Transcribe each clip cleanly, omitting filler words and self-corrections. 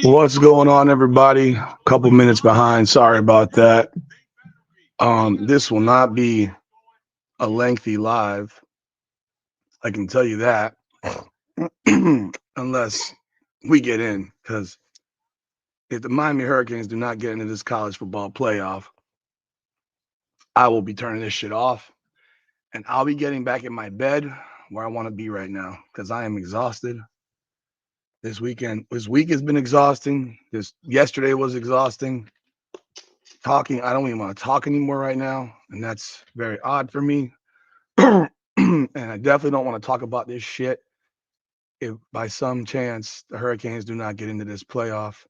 What's going on, everybody? Couple minutes behind. Sorry about that. This will not be a lengthy live. I can tell you that, unless we get in, because if the Miami Hurricanes do not get into this college football playoff, I will be turning this shit off, and I'll be getting back in my bed where I want to be right now because I am exhausted. This week has been exhausting. This yesterday was exhausting. Talking, I don't even want to talk anymore right now, and that's very odd for me. And I definitely don't want to talk about this shit if by some chance the Hurricanes do not get into this playoff.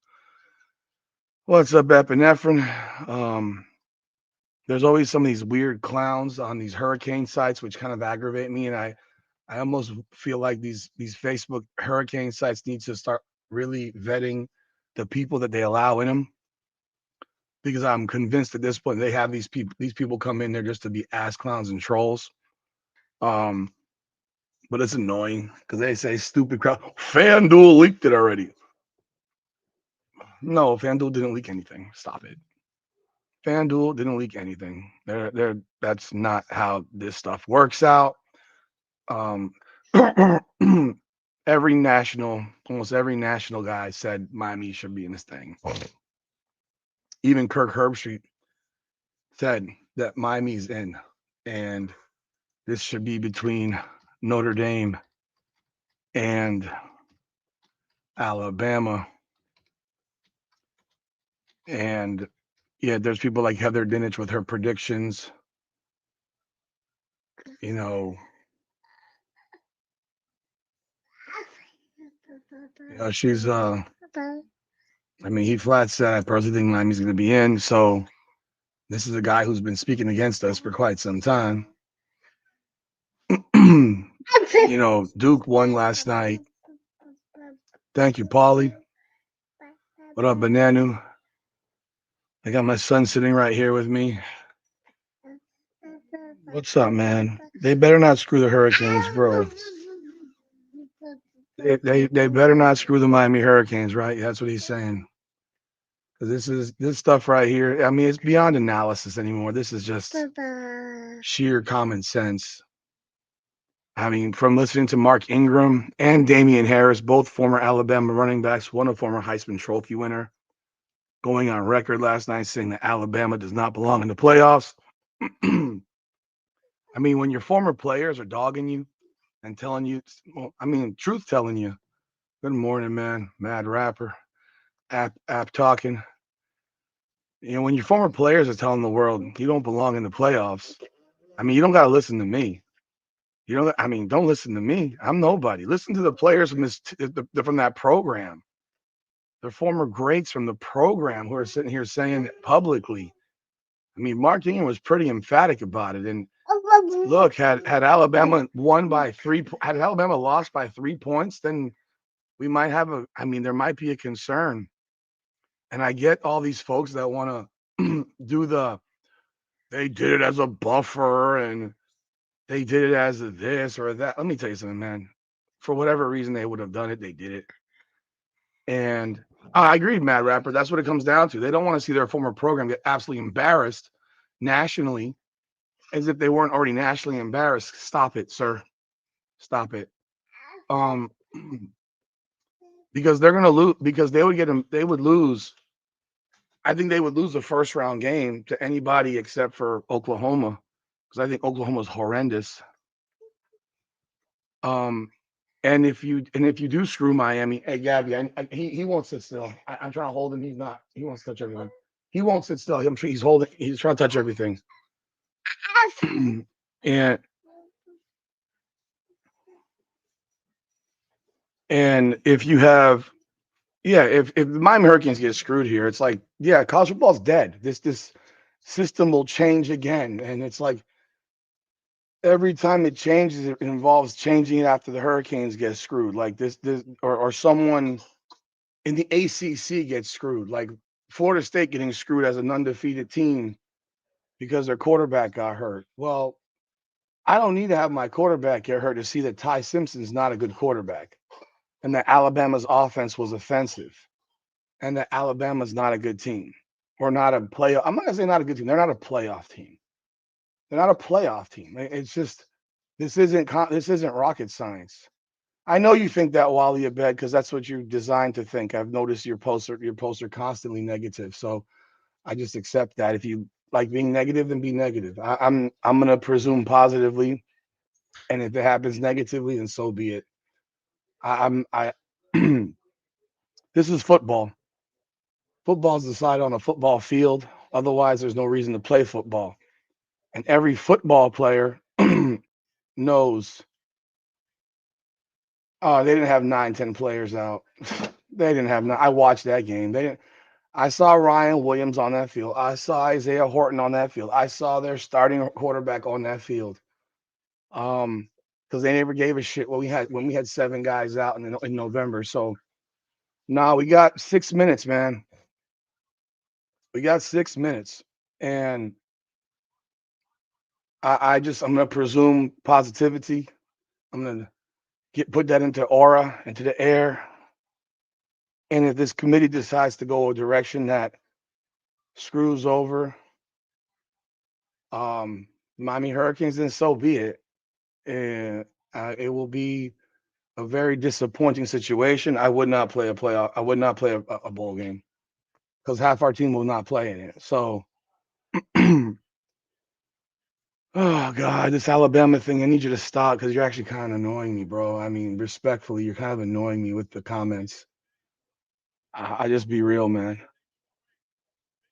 What's up, epinephrine? There's always some of these weird clowns on these hurricane sites which kind of aggravate me, and I almost feel like these Facebook hurricane sites need to start really vetting the people that they allow in them, because I'm convinced at this point they have these people come in there just to be ass clowns and trolls. Um, but it's annoying because they say stupid crowd. FanDuel leaked it already. No, FanDuel didn't leak anything. Stop it. FanDuel didn't leak anything. They're that's not how this stuff works out. Um, almost every national guy said Miami should be in this thing. Even Kirk Herbstreit said that Miami's in, and this should be between Notre Dame and Alabama. And yeah, there's people like Heather Dinich with her predictions. You know, she's I mean, he flat said I personally think Miami's gonna be in. So this is a guy who's been speaking against us for quite some time. Duke won last night. Thank you, Paulie. What up, Bananu? I got my son sitting right here with me. What's up, man? They better not screw the Hurricanes, bro. They better not screw the Miami Hurricanes, right? That's what he's saying. Because this stuff right here. I mean, it's beyond analysis anymore. This is just sheer common sense. I mean, from listening to Mark Ingram and Damian Harris, both former Alabama running backs, one a former Heisman Trophy winner, going on record last night saying that Alabama does not belong in the playoffs. I mean, when your former players are dogging you and telling you, well, I mean, truth telling you, good morning, man, mad rapper, app talking. When your former players are telling the world you don't belong in the playoffs, I mean, you don't got to listen to me. Don't listen to me. I'm nobody. Listen to the players from that program. They're former greats from the program who are sitting here saying it publicly. I mean, Mark Ingram was pretty emphatic about it. And look, had Alabama had Alabama lost by 3 points, then we might have there might be a concern. And I get all these folks that want to they did it as a buffer and they did it as a this or that. Let me tell you something, man. For whatever reason they would have done it, they did it. And I agreed, Mad Rapper. That's what it comes down to. They don't want to see their former program get absolutely embarrassed nationally, as if they weren't already nationally embarrassed. Stop it, sir. Stop it. Um, because they're gonna lose. Because they would get them. They would lose. I think they would lose the first round game to anybody except for Oklahoma, because I think Oklahoma's horrendous. Um, and if you do screw Miami, hey Gabby, he won't sit still. I'm trying to hold him. He's not. He wants to touch everything. He won't sit still. I'm sure he's holding. He's trying to touch everything. and and if you have, yeah, if the Miami Hurricanes get screwed here, it's like, yeah, college football's dead. This system will change again, and it's like every time it changes, it involves changing it after the Hurricanes get screwed. Like this or someone in the ACC gets screwed, like Florida State getting screwed as an undefeated team because their quarterback got hurt. Well, I don't need to have my quarterback get hurt to see that Ty Simpson's not a good quarterback. and that Alabama's offense was offensive, and that Alabama's not a good team or not a playoff. I'm not gonna say not a good team. They're not a playoff team. They're not a playoff team. It's just this isn't rocket science. I know you think that, Wally Abed, because that's what you're designed to think. I've noticed your posts are constantly negative. So I just accept that. If you like being negative, then be negative. I'm gonna presume positively, and if it happens negatively, then so be it. I this is football. Football's decided on a football field. Otherwise, there's no reason to play football. And every football player knows. Oh, they didn't have 9, 10 players out. They didn't have nine. I watched that game. They didn't. I saw Ryan Williams on that field. I saw Isaiah Horton on that field. I saw their starting quarterback on that field. Because they never gave a shit when we had 7 guys out in November. So now we got 6 minutes, man. We got 6 minutes, and I'm gonna presume positivity. I'm gonna put that into aura, into the air. And if this committee decides to go a direction that screws over Miami Hurricanes, then so be it. And it will be a very disappointing situation. I would not play a playoff. I would not play a bowl game because half our team will not play in it. So, oh God, this Alabama thing. I need you to stop because you're actually kind of annoying me, bro. I mean, respectfully, you're kind of annoying me with the comments. I just be real, man.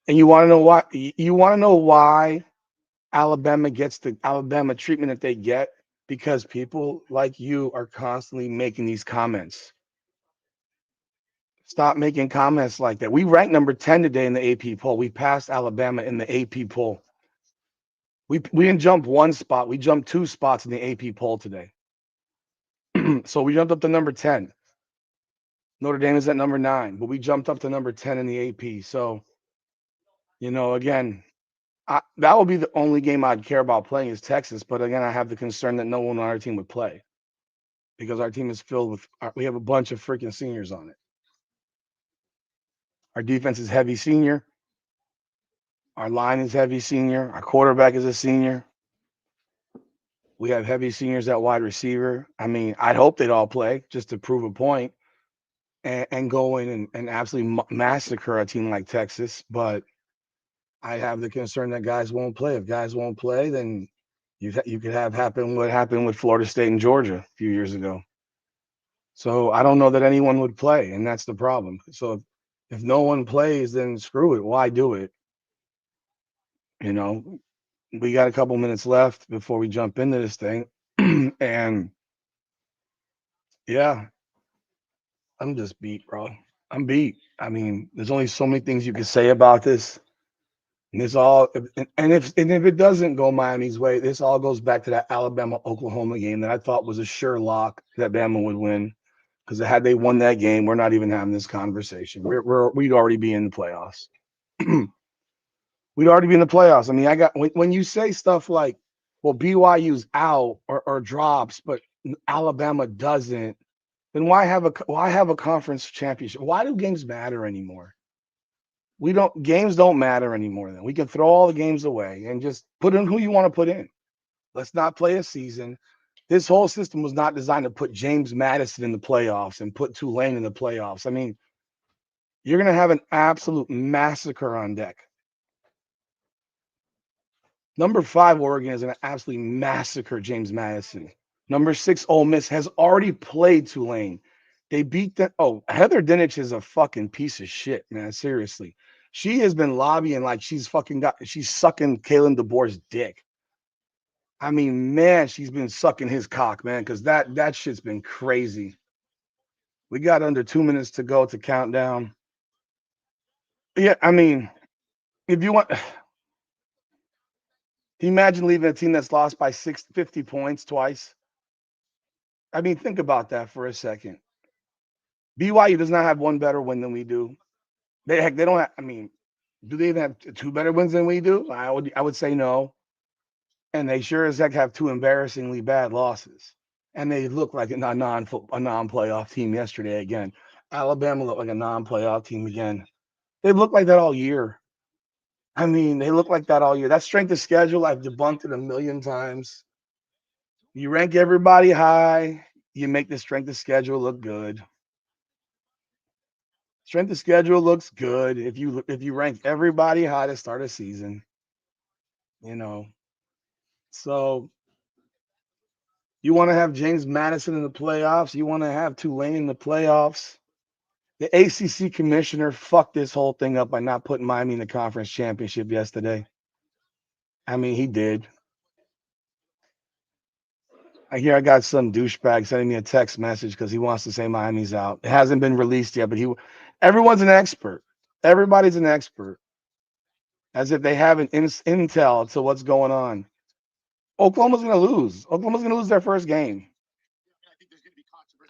And you want to know why? You want to know why Alabama gets the Alabama treatment that they get? Because people like you are constantly making these comments. Stop making comments like that. We ranked number 10 today in the AP poll. We passed Alabama in the AP poll. We didn't jump one spot. We jumped 2 spots in the AP poll today. So we jumped up to number 10. Notre Dame is at number 9, but we jumped up to number 10 in the AP. So, again, that would be the only game I'd care about playing is Texas. But again, I have the concern that no one on our team would play because our team is filled with, we have a bunch of freaking seniors on it. Our defense is heavy senior. Our line is heavy senior. Our quarterback is a senior. We have heavy seniors at wide receiver. I mean, I'd hope they'd all play just to prove a point and go in and absolutely massacre a team like Texas. But I have the concern that guys won't play. If guys won't play, then you could have happen what happened with Florida State and Georgia a few years ago. So I don't know that anyone would play, and that's the problem. So if no one plays, then screw it. Why do it? We got a couple minutes left before we jump into this thing. And yeah, I'm just beat, bro. I'm beat. I mean, there's only so many things you can say about this. And this all and if it doesn't go Miami's way, this all goes back to that Alabama Oklahoma game that I thought was a sure lock that Bama would win. Because had they won that game, we're not even having this conversation. We'd already be in the playoffs. We'd already be in the playoffs. I mean, when you say stuff like, well, BYU's out or drops, but Alabama doesn't, then why have a conference championship? Why do games matter anymore? Games don't matter anymore. Then we can throw all the games away and just put in who you want to put in. Let's not play a season. This whole system was not designed to put James Madison in the playoffs and put Tulane in the playoffs. I mean, you're going to have an absolute massacre on deck. Number 5, Oregon is going to absolutely massacre James Madison. Number 6, Ole Miss has already played Tulane. They beat them. Oh, Heather Dinich is a fucking piece of shit, man. Seriously. She has been lobbying like she's sucking Kalen DeBoer's dick. I mean, man, she's been sucking his cock, man, because that shit's been crazy. We got under 2 minutes to go to countdown. Yeah, I mean, if you want, can you imagine leaving a team that's lost by 50 points twice? I mean, think about that for a second. BYU does not have one better win than we do. They don't have, I mean, do they even have 2 better wins than we do? I would say no. And they sure as heck have 2 embarrassingly bad losses. And they look like a non-playoff team yesterday again. Alabama looked like a non-playoff team again. They've looked like that all year. I mean, they look like that all year. That strength of schedule, I've debunked it a million times. You rank everybody high, you make the strength of schedule look good. Strength of schedule looks good if you rank everybody high to start a season. So you want to have James Madison in the playoffs. You want to have Tulane in the playoffs. The ACC commissioner fucked this whole thing up by not putting Miami in the conference championship yesterday. I mean, he did. I got some douchebag sending me a text message because he wants to say Miami's out. It hasn't been released yet, but everyone's an expert. Everybody's an expert. As if they have an intel to what's going on. Oklahoma's going to lose. Oklahoma's going to lose their first game.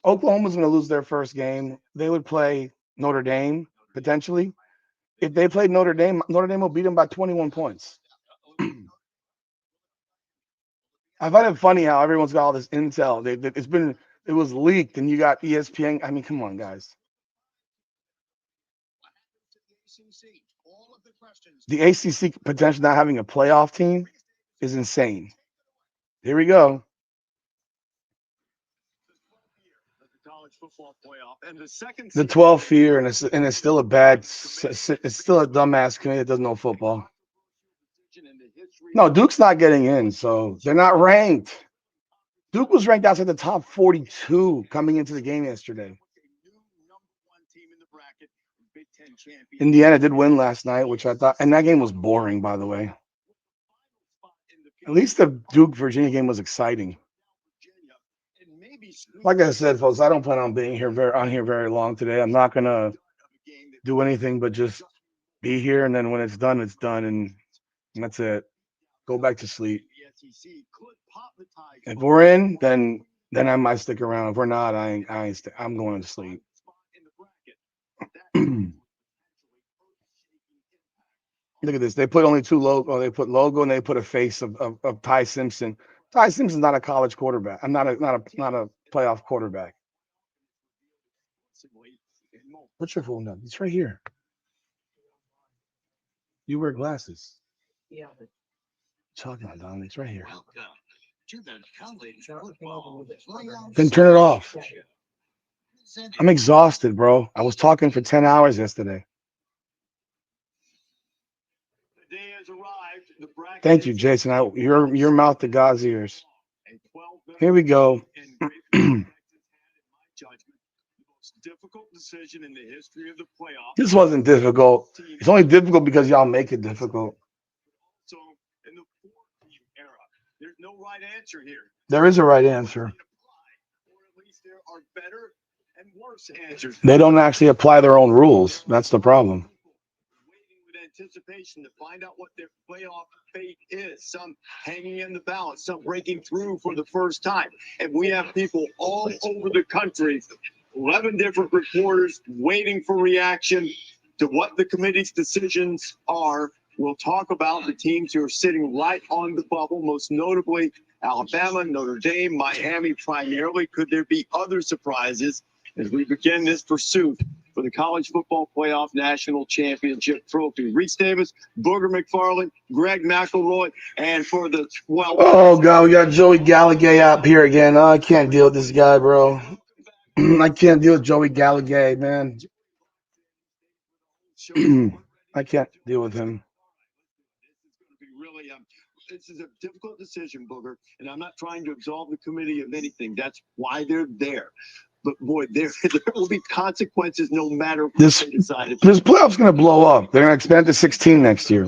Oklahoma's going to lose their first game. They would play Notre Dame, potentially. If they played Notre Dame will beat them by 21 points. I find it funny how everyone's got all this intel. It was leaked, and you got ESPN. I mean, come on, guys. The ACC potential not having a playoff team is insane. Here we go. The 12th year, and it's still a dumbass committee that doesn't know football. No, Duke's not getting in, so they're not ranked. Duke was ranked outside the top 42 coming into the game yesterday. Indiana did win last night, which I thought, and that game was boring, by the way. At least the Duke-Virginia game was exciting. Like I said, folks, I don't plan on being here very long today. I'm not gonna do anything but just be here, and then when it's done, and that's it. Go back to sleep. If we're in, then I might stick around. If we're not, I'm going to sleep. Look at this. They put only two logo. They put logo and they put a face of Ty Simpson. Ty Simpson's not a college quarterback. I'm not a playoff quarterback. What's your phone number? It's right here. You wear glasses. Yeah. Talking about Dominic. It's right here. Then turn it off. I'm exhausted, bro. I was talking for 10 hours yesterday. Thank you, Jason. Your mouth to God's ears. Here we go. Difficult decision in the history of the playoffs. This wasn't difficult. It's only difficult because y'all make it difficult. So in the 4-team era, there's no right answer here. There is a right answer. Or at least there are better and worse answers. They don't actually apply their own rules. That's the problem. Waiting with anticipation to find out what their playoff fate is. Some hanging in the balance, some breaking through for the first time. And we have people all over the country, 11 different reporters waiting for reaction to what the committee's decisions are. We'll talk about the teams who are sitting right on the bubble, most notably Alabama, Notre Dame, Miami primarily. Could there be other surprises as we begin this pursuit for the College Football Playoff National Championship Trophy? Reese Davis, Booger McFarland, Greg McElroy, and for the 12th. Oh, God, we got Joey Gallagher up here again. Oh, I can't deal with this guy, bro. I can't deal with Joey Gallagher, man. I can't deal with him. This is a difficult decision, Booger, and I'm not trying to absolve the committee of anything. That's why they're there. But boy, there will be consequences no matter what they decide. This playoff's going to blow up. They're going to expand to 16 next year.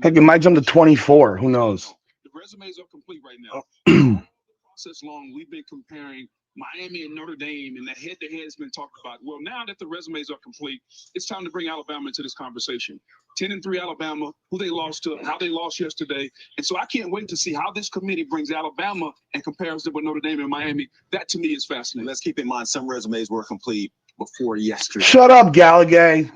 Heck, it might jump to 24. Who knows? The resumes are complete right now. Process long, we've been comparing Miami and Notre Dame, and the head-to-head has been talked about. Well, now that the resumes are complete, it's time to bring Alabama into this conversation. 10-3 Alabama, who they lost to, how they lost yesterday. And so I can't wait to see how this committee brings Alabama and compares it with Notre Dame and Miami. That, to me, is fascinating. Let's keep in mind some resumes were complete before yesterday. Shut up, Gallagher.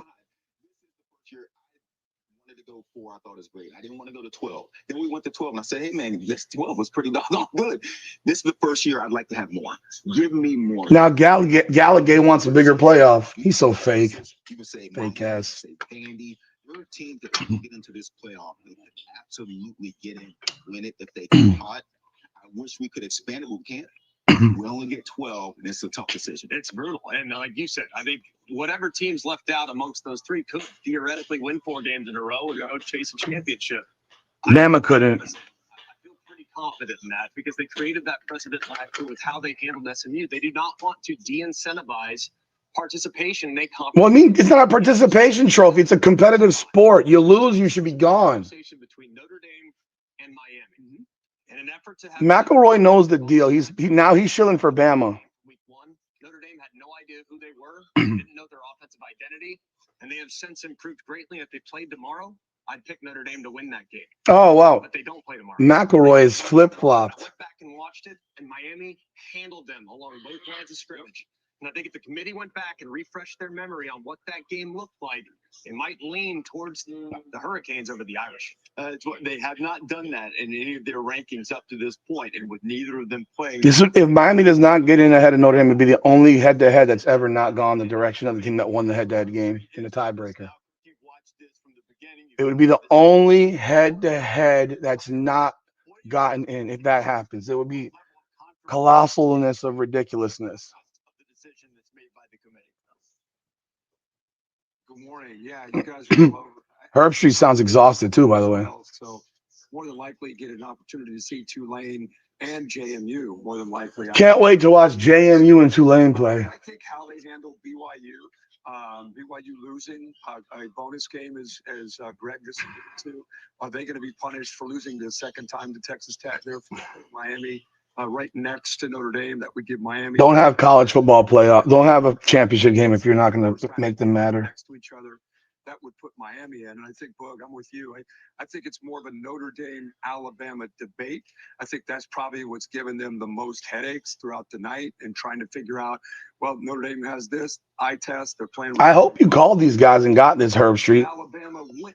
4, I thought it was great. I didn't want to go to 12. Then we went to 12, and I said, hey, man, this 12 was pretty doggone good. This is the first year I'd like to have more. Give me more. Now, Gallagher wants a bigger playoff. He's so fake. You can say, fake ass. Say, Andy, your team could get into this playoff. They could absolutely get in, win it if they get hot. I wish we could expand it, but we can't. We only get 12, and it's a tough decision. It's brutal. And like you said, I think whatever team's left out amongst those 3 could theoretically win 4 games in a row and go chase a championship. Bama couldn't. I feel pretty confident in that because they created that precedent last year with how they handled SMU. They do not want to de-incentivize participation. Well, I mean, it's not a participation trophy. It's a competitive sport. You lose, you should be gone. Between Notre Dame and Miami. In an effort to have McElroy knows the deal. He's shilling for Bama. Week 1, Notre Dame had no idea who they were, didn't know their offensive identity, and they have since improved greatly. If they played tomorrow, I'd pick Notre Dame to win that game. Oh, wow. But they don't play tomorrow. McElroy is flip-flopped. I went back and watched it, and Miami handled them along both lines of scrimmage. And I think if the committee went back and refreshed their memory on what that game looked like, they might lean towards the Hurricanes over the Irish. They have not done that in any of their rankings up to this point, and with neither of them playing. If Miami does not get in ahead of Notre Dame, it would be the only head-to-head that's ever not gone the direction of the team that won the head-to-head game in a tiebreaker. It would be the only head-to-head that's not gotten in if that happens. It would be colossalness of ridiculousness. Good morning. Yeah, you guys are Herb Street sounds exhausted too, by the way. So more than likely get an opportunity to see Tulane and JMU. More than likely. Can't wait to watch JMU and Tulane play. I think how they handle BYU. BYU losing a bonus game as Greg just alluded to. Are they going to be punished for losing the second time to Texas Tech? They're Miami. Right next to Notre Dame, that would give Miami. Don't have college football playoff. Don't have a championship game if you're not going to make them matter. Next to each other, that would put Miami in. And I think, Bug, I'm with you. I think it's more of a Notre Dame-Alabama debate. I think that's probably what's given them the most headaches throughout the night and trying to figure out, well, Notre Dame has this eye test. They're playing. I hope you called these guys and got this, Herb Street.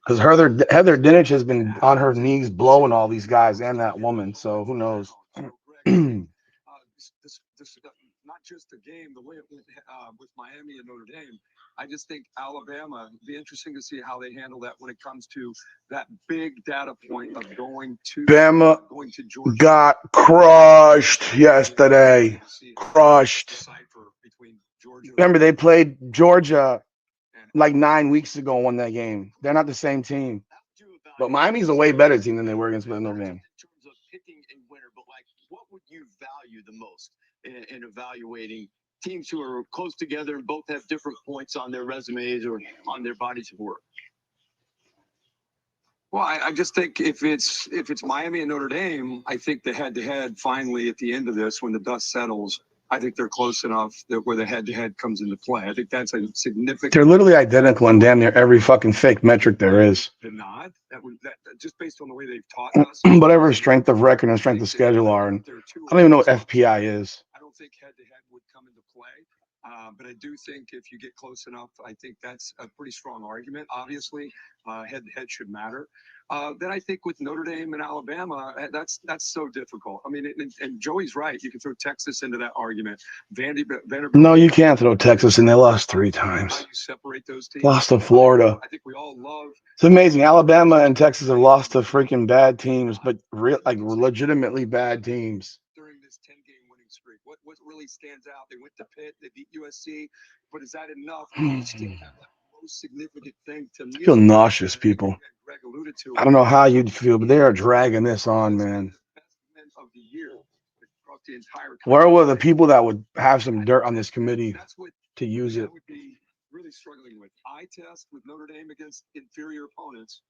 Because Heather Dinich has been on her knees blowing all these guys and that woman. So who knows? Not just the game, the way it went with Miami and Notre Dame. I just think Alabama, it'd be interesting to see how they handle that when it comes to that big data point of going to Georgia. Got crushed yesterday. Crushed. Remember, they played Georgia like 9 weeks ago and won that game. They're not the same team. But Miami's a way better team than they were against Notre Dame. What would you value the most in evaluating teams who are close together and both have different points on their resumes or on their bodies of work? Well, I just think if it's Miami and Notre Dame, I think the head-to-head finally at the end of this, when the dust settles, I think they're close enough that where the head-to-head comes into play. I think that's a significant. They're literally identical in damn near every fucking fake metric there is. They're not. That just based on the way they've taught us. Whatever strength of record and strength of schedule are, and I don't even know what FPI is. I don't think head-to-head would come into play. But I do think if you get close enough, I think that's a pretty strong argument. Obviously, head-to-head should matter. Then I think with Notre Dame and Alabama, that's so difficult. I mean, and Joey's right. You can throw Texas into that argument. Vanderbilt. No, you can't throw Texas in. They lost 3 times. How you separate those teams? Lost to Florida. I think we all love. It's amazing. Alabama and Texas have lost to freaking bad teams, but legitimately bad teams. During this 10-game winning streak, what really stands out? They went to Pitt. They beat USC. But is that enough? Most significant thing to me. I feel nauseous, people. Greg alluded to. I don't know how you'd feel, but they are dragging this on, man. Of the year, across the entire Where were the people that would have some dirt on this committee to use it? I would be really struggling with eye test with Notre Dame against inferior opponents,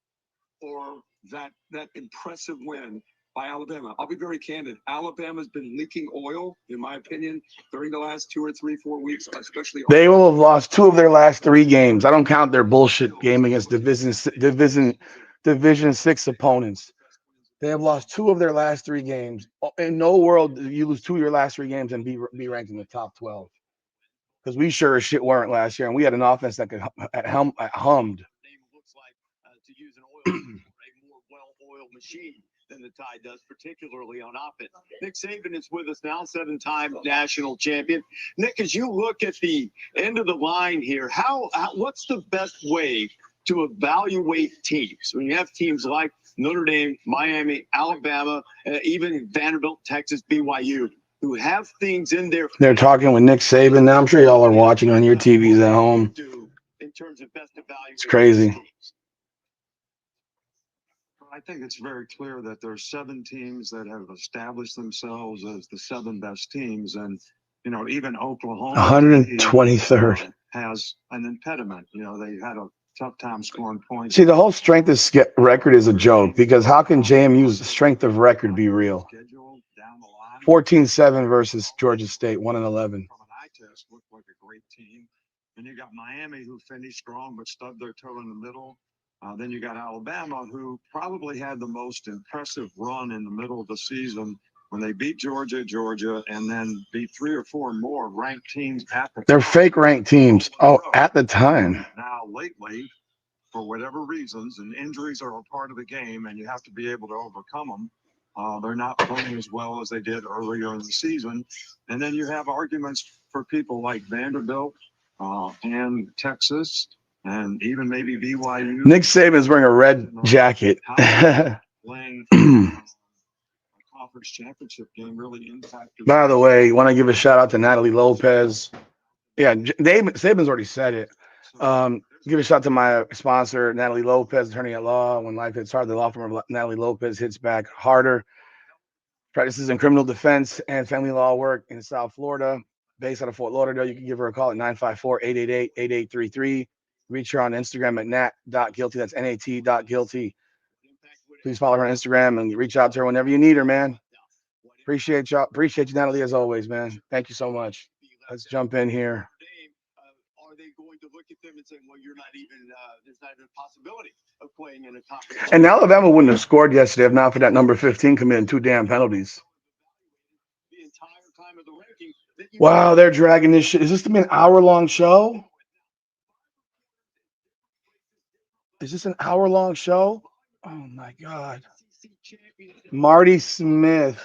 or that impressive win by Alabama. I'll be very candid. Alabama's been leaking oil, in my opinion, during the last 2 or 3, 4 weeks, especially. They will have lost 2 of their last 3 games. I don't count their bullshit game against Division 6 opponents. They have lost 2 of their last 3 games. In no world do you lose 2 of your last 3 games and be ranked in the top 12. Because we sure as shit weren't last year, and we had an offense that could hummed. machine than the Tide does, particularly on offense. Nick Saban is with us now, 7-time national champion. Nick, as you look at the end of the line here, what's the best way to evaluate teams when you have teams like Notre Dame, Miami, Alabama, even Vanderbilt, Texas, BYU, who have things in there? They're talking with Nick Saban now. I'm sure y'all are watching on your TVs at home. In terms of best evaluation, It's crazy. I think it's very clear that there's 7 teams that have established themselves as the 7 best teams, and even Oklahoma 123rd has an impediment. They had a tough time scoring points. See, the whole strength of record is a joke, because how can JMU's strength of record be real? 14-7 versus Georgia State, 1-11. From an eye test, looked like a great team. And you got Miami, who finished strong but stubbed their toe in the middle. Then you got Alabama, who probably had the most impressive run in the middle of the season when they beat Georgia, and then beat 3 or 4 more ranked teams at the They're time. fake ranked teams. Oh, at the time. Now, lately, for whatever reasons, and injuries are a part of the game, and you have to be able to overcome them. They're not playing as well as they did earlier in the season. And then you have arguments for people like Vanderbilt and Texas, and even maybe BYU. Nick Saban's wearing a red jacket. Playing a conference championship game really impacted. By the way, want to give a shout out to Natalie Lopez. Yeah, Saban's already said it. Give a shout out to my sponsor, Natalie Lopez, attorney at law. When life hits hard, the law firm of Natalie Lopez hits back harder. Practices in criminal defense and family law work in South Florida, based out of Fort Lauderdale. You can give her a call at 954-888-8833. Reach her on Instagram at nat.guilty. That's nat.guilty. Please follow her on Instagram and reach out to her whenever you need her, man. Appreciate y'all. Appreciate you, Natalie, as always, man. Thank you so much. Let's jump in here. Are they going to look at them and say, well, you're not even, there's not even a possibility of playing in a conference? And Alabama wouldn't have scored yesterday if not for that number 15 committing 2 damn penalties. The entire time of the ranking. Wow, they're dragging this shit. Is this to be an hour-long show? Is this an hour-long show? Oh, my God. Marty Smith.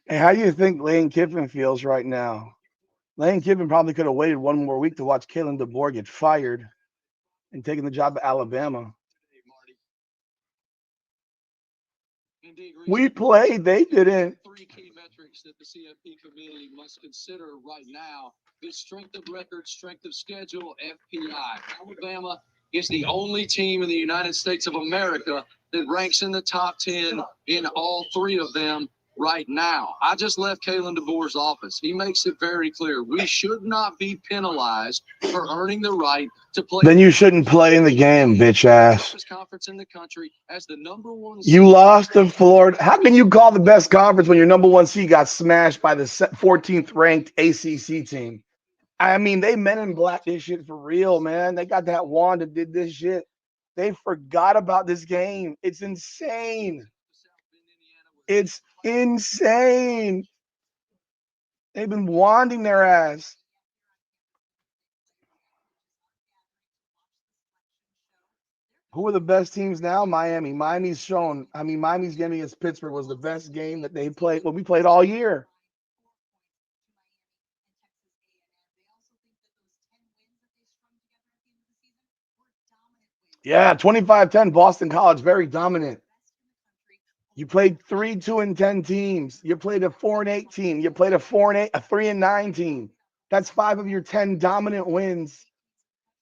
Hey, how do you think Lane Kiffin feels right now? Lane Kiffin probably could have waited 1 more week to watch Kalen DeBoer get fired and taken the job at Alabama. We played, they didn't. 3 key metrics that the CFP community must consider right now is strength of record, strength of schedule, FPI. Alabama is the only team in the United States of America that ranks in the top 10 in all 3 of them right now. I just left Kalen DeBoer's office. He makes it very clear we should not be penalized for earning the right to play. Then you shouldn't play in the game, bitch ass. Conference in the country as the #1. You lost to Florida. How can you call the best conference when your #1 seed got smashed by the 14th ranked ACC team? I mean, they men in black this shit for real, man. They got that wand that did this shit. They forgot about this game. It's insane. It's insane. They've been wanding their ass. Who are the best teams now? Miami. Miami's shown. I mean, Miami's game against Pittsburgh was the best game that they played. Well, we played all year. Yeah, 25-10, Boston College, very dominant. You played 3, 2, and 10 teams. You played a 4 and 8 team. You played a 4 and 8, a 3 and 9 team. That's 5 of your 10 dominant wins.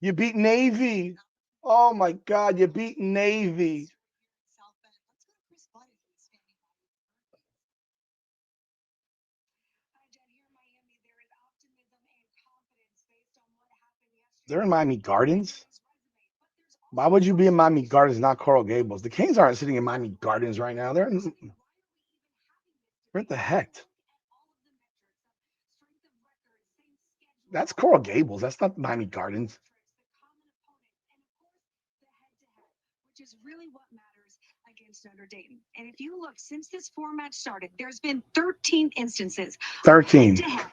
You beat Navy. Oh my God, you beat Navy. They're in Miami Gardens. Why would you be in Miami Gardens, not Coral Gables? The Kings aren't sitting in Miami Gardens right now. They're in where the heck? That's Coral Gables. That's not Miami Gardens. Which is really what matters against Notre Dame. And if you look, since this format started, there's been 13 instances. 13. That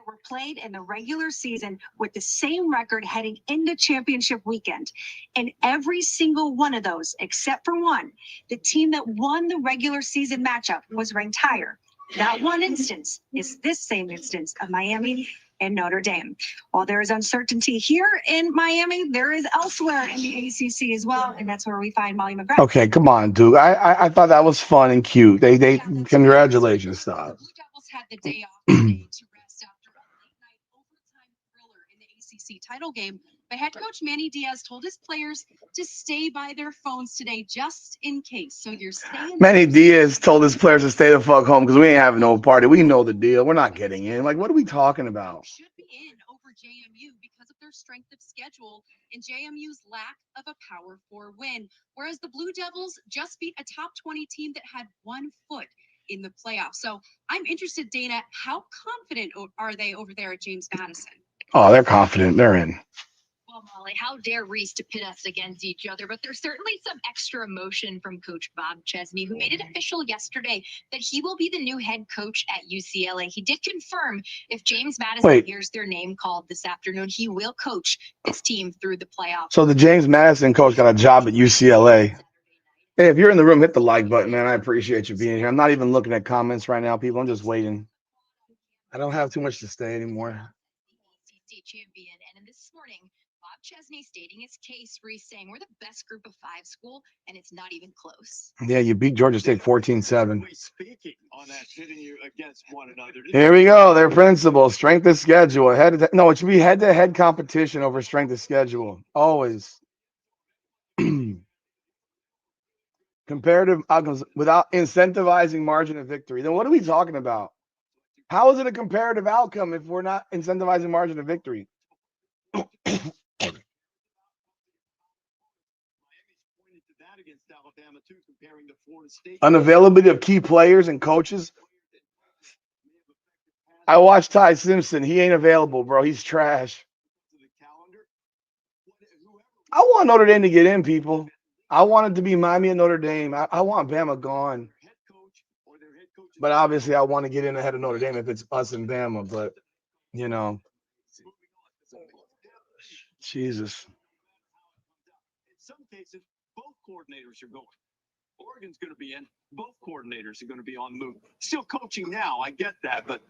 were played in the regular season with the same record heading into championship weekend. In every single one of those, except for one, the team that won the regular season matchup was ranked higher. That one instance is this same instance of Miami and Notre Dame. While there is uncertainty here in Miami, there is elsewhere in the ACC as well, and that's where we find Molly McGrath. Okay, come on, dude. I thought that was fun and cute. They congratulations, stop. Blue Devils had the day off today to rest after a late-night overtime thriller in the ACC title game. But head coach Manny Diaz told his players to stay by their phones today just in case. So you're staying. Manny Diaz told his players to stay the fuck home because we ain't having no party. We know the deal. We're not getting in. Like, what are we talking about? Should be in over JMU because of their strength of schedule and JMU's lack of a Power 4 win. Whereas the Blue Devils just beat a top 20 team that had 1 foot in the playoffs. So I'm interested, Dana, how confident are they over there at James Madison? Oh, they're confident. They're in. Well, Molly, how dare Reese to pit us against each other? But there's certainly some extra emotion from Coach Bob Chesney, who made it official yesterday that he will be the new head coach at UCLA. He did confirm if James Madison hears their name called this afternoon, he will coach this team through the playoffs. So the James Madison coach got a job at UCLA. Hey, if you're in the room, hit the like button, man. I appreciate you being here. I'm not even looking at comments right now, people. I'm just waiting. I don't have too much to say anymore. ACC champion, and this morning, Bob Chesney stating his case, Reese saying we're the best group of 5 school, and it's not even close. Yeah, you beat Georgia State 14-7. Speaking on that, pitting you against one another. Here we go. Their principle, strength of schedule. No, it should be head-to-head competition over strength of schedule. Always. Comparative outcomes without incentivizing margin of victory. Then what are we talking about? How is it a comparative outcome if we're not incentivizing margin of victory? Unavailability of key players and coaches. I watched Ty Simpson. He ain't available, bro. He's trash. I want Notre Dame to get in, people. I want it to be Miami and Notre Dame. I want Bama gone. But obviously, I want to get in ahead of Notre Dame if it's us and Bama. But, you know, Jesus. In some cases, both coordinators are going. Oregon's going to be in. Both coordinators are going to be on the move. Still coaching now. I get that, but,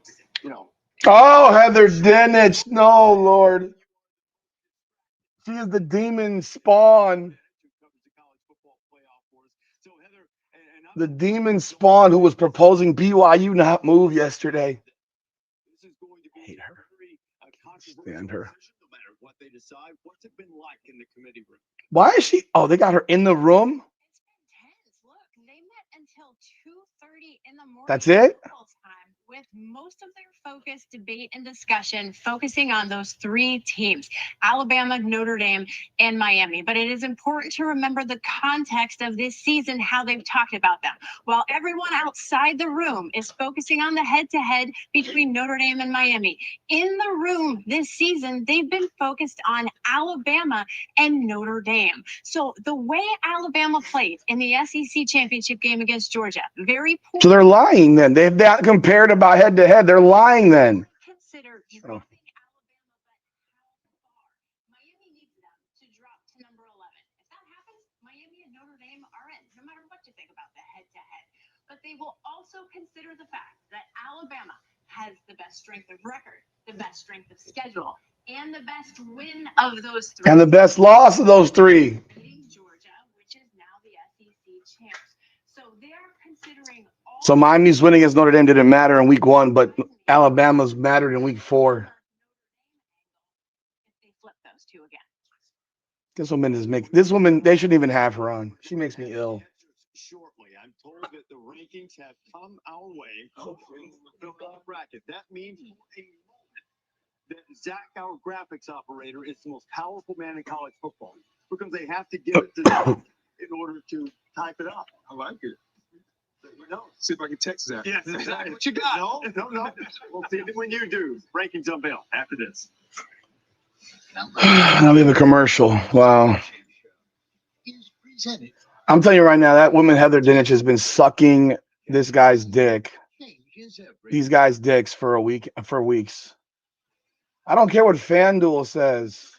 you know. Oh, Heather Dinich. No, Lord. She is the demon spawn. The demon spawn who was proposing BYU not move yesterday. Hate her. Stand her. No matter what they decide, what's it been like in the committee room? Why is she? Oh, they got her in the room? It's been tense. Look, they met until 2:30 in the morning. That's it? Time, with most of their focus, debate, and discussion focusing on those 3 teams, Alabama, Notre Dame, and Miami. But it is important to remember the context of this season, how they've talked about them. While everyone outside the room is focusing on the head-to-head between Notre Dame and Miami, in the room this season, they've been focused on Alabama and Notre Dame. So the way Alabama played in the SEC championship game against Georgia, very poor. So they're lying then. They've not compared about head to head. They're lying then. Consider Oh. dropping Alabama, but how far? Miami needs them to drop to number 11. If that happens, Miami and Notre Dame are in, no matter what you think about the head-to-head. But they will also consider the fact that Alabama has the best strength of record, the best strength of schedule, and the best win of those 3. And the best loss of those 3. Beating Georgia, which is now the SEC champs. So they are considering all. So Miami's winning against Notre Dame didn't matter in week 1, but Alabama's mattered in week 4. If they flip those 2 again. This woman, they shouldn't even have her on. She makes me ill. Shortly, I'm told that the rankings have come our way. Built on bracket. That means that Zach, our graphics operator, is the most powerful man in college football because they have to give it to Zach in order to type it up. I like it. No. See if I can text that. Yes, exactly. What you got? No. We'll see it when you do. Rankings unveil after this. I'll leave a commercial. Wow. I'm telling you right now, that woman Heather Dinich has been sucking this guy's dick. These guys' dicks for weeks. I don't care what FanDuel says.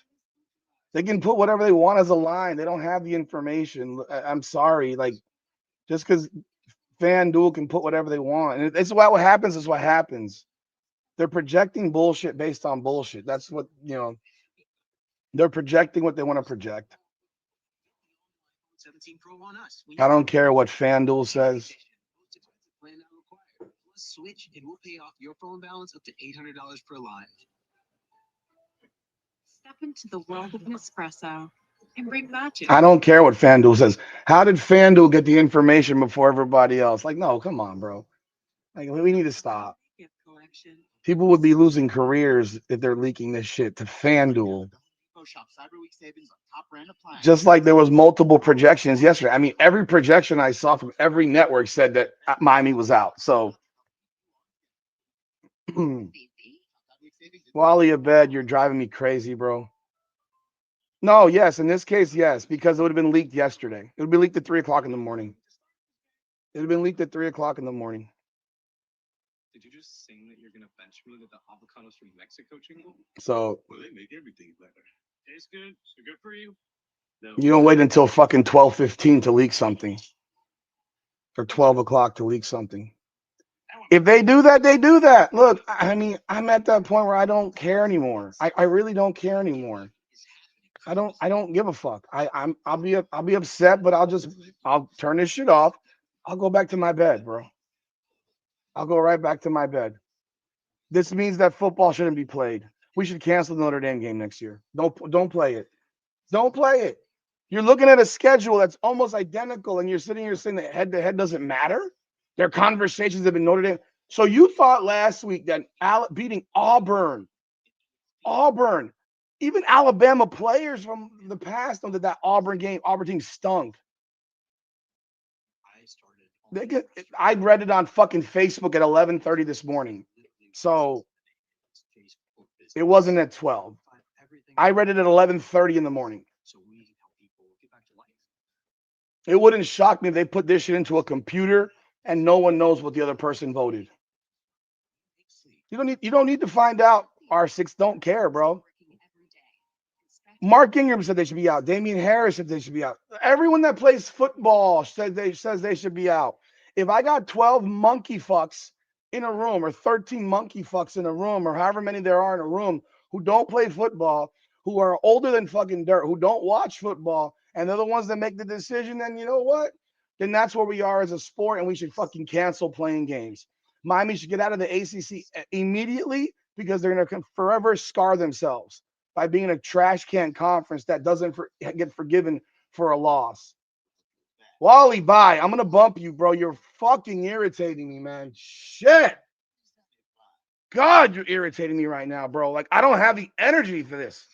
They can put whatever they want as a line. They don't have the information. I'm sorry. Like, just because FanDuel can put whatever they want. And it's what happens is what happens. They're projecting bullshit based on bullshit. That's what, they're projecting what they want to project. 17 Pro on us. I don't care what FanDuel says. Plan not required. Plus switch and we'll pay off your phone balance up to $800 per line. Step into the world of Nespresso and bring magic. I don't care what FanDuel says. How did FanDuel get the information before everybody else? Like, no, come on, bro. Like, we need to stop. Gift collection. People would be losing careers if they're leaking this shit to FanDuel. Shop Cyber Week savings on top brand appliances. Just like there was multiple projections yesterday. I mean, every projection I saw from every network said that Miami was out. So, Wally Abed, you're driving me crazy, bro. No, yes, in this case, yes, because it would have been leaked yesterday. It would be leaked at 3 o'clock in the morning. It would have been leaked at 3 o'clock in the morning. Did you just sing that you're gonna bench me with the avocados from Mexico jingle? So, Well, they make everything better. Tastes good. So good for you. No. you don't wait until fucking 12:15 to leak something. Or 12 o'clock to leak something. If they do that, they do that. Look, I mean, I'm at that point where I don't care anymore. I really don't care anymore. I don't give a fuck. I'll be upset, but I'll turn this shit off. I'll go back to my bed, bro. I'll go right back to my bed. This means that football shouldn't be played. We should cancel the Notre Dame game next year. Don't play it. Don't play it. You're looking at a schedule that's almost identical, and you're sitting here saying that head-to-head doesn't matter. Their conversations have been Notre Dame. So you thought last week that beating Auburn, even Alabama players from the past know that Auburn team stunk. I read it on fucking Facebook at 11:30 this morning. So it wasn't at 12. I read it at 11:30 in the morning. It wouldn't shock me if they put this shit into a computer and no one knows what the other person voted. You don't need to find out. R6 don't care, bro. Mark Ingram said they should be out. Damian Harris said they should be out. Everyone that plays football says they should be out. If I got 12 monkey fucks in a room or 13 monkey fucks in a room or however many there are in a room who don't play football, who are older than fucking dirt, who don't watch football, and they're the ones that make the decision, then you know what? Then that's where we are as a sport, and we should fucking cancel playing games. Miami should get out of the ACC immediately because they're going to forever scar themselves by being a trash can conference that doesn't get forgiven for a loss. Wally, bye. I'm going to bump you, bro. You're fucking irritating me, man. Shit. God, you're irritating me right now, bro. Like, I don't have the energy for this.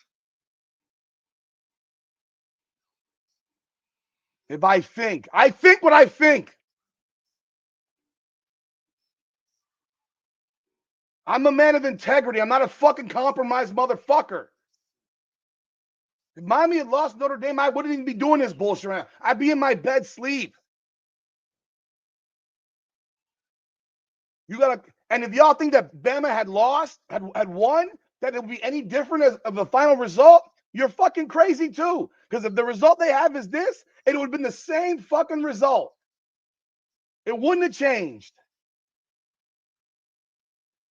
If I think what I think. I'm a man of integrity. I'm not a fucking compromised motherfucker. If Miami had lost Notre Dame, I wouldn't even be doing this bullshit around. I'd be in my bed sleep. And if y'all think that Bama had lost, had won, that it would be any different of the final result, you're fucking crazy too. Because if the result they have is this, it would have been the same fucking result. It wouldn't have changed.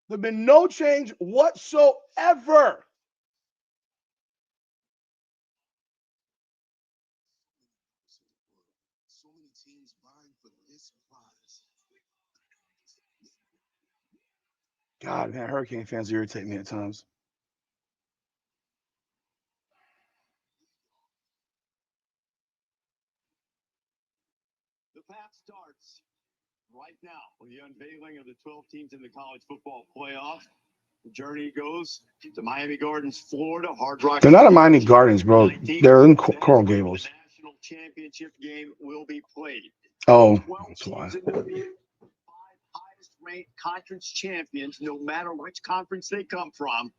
There'd been no change whatsoever. So many teams vying for this prize. God, man, Hurricane fans irritate me at times. The path starts right now with the unveiling of the 12 teams in the college football playoff. The journey goes to Miami Gardens, Florida. Hard Rock. They're not at Miami Gardens, bro. They're in Coral Gables. The national championship game will be played. Oh, 12 that's why. teams in the field, 5 highest-ranked conference champions, no matter which conference they come from.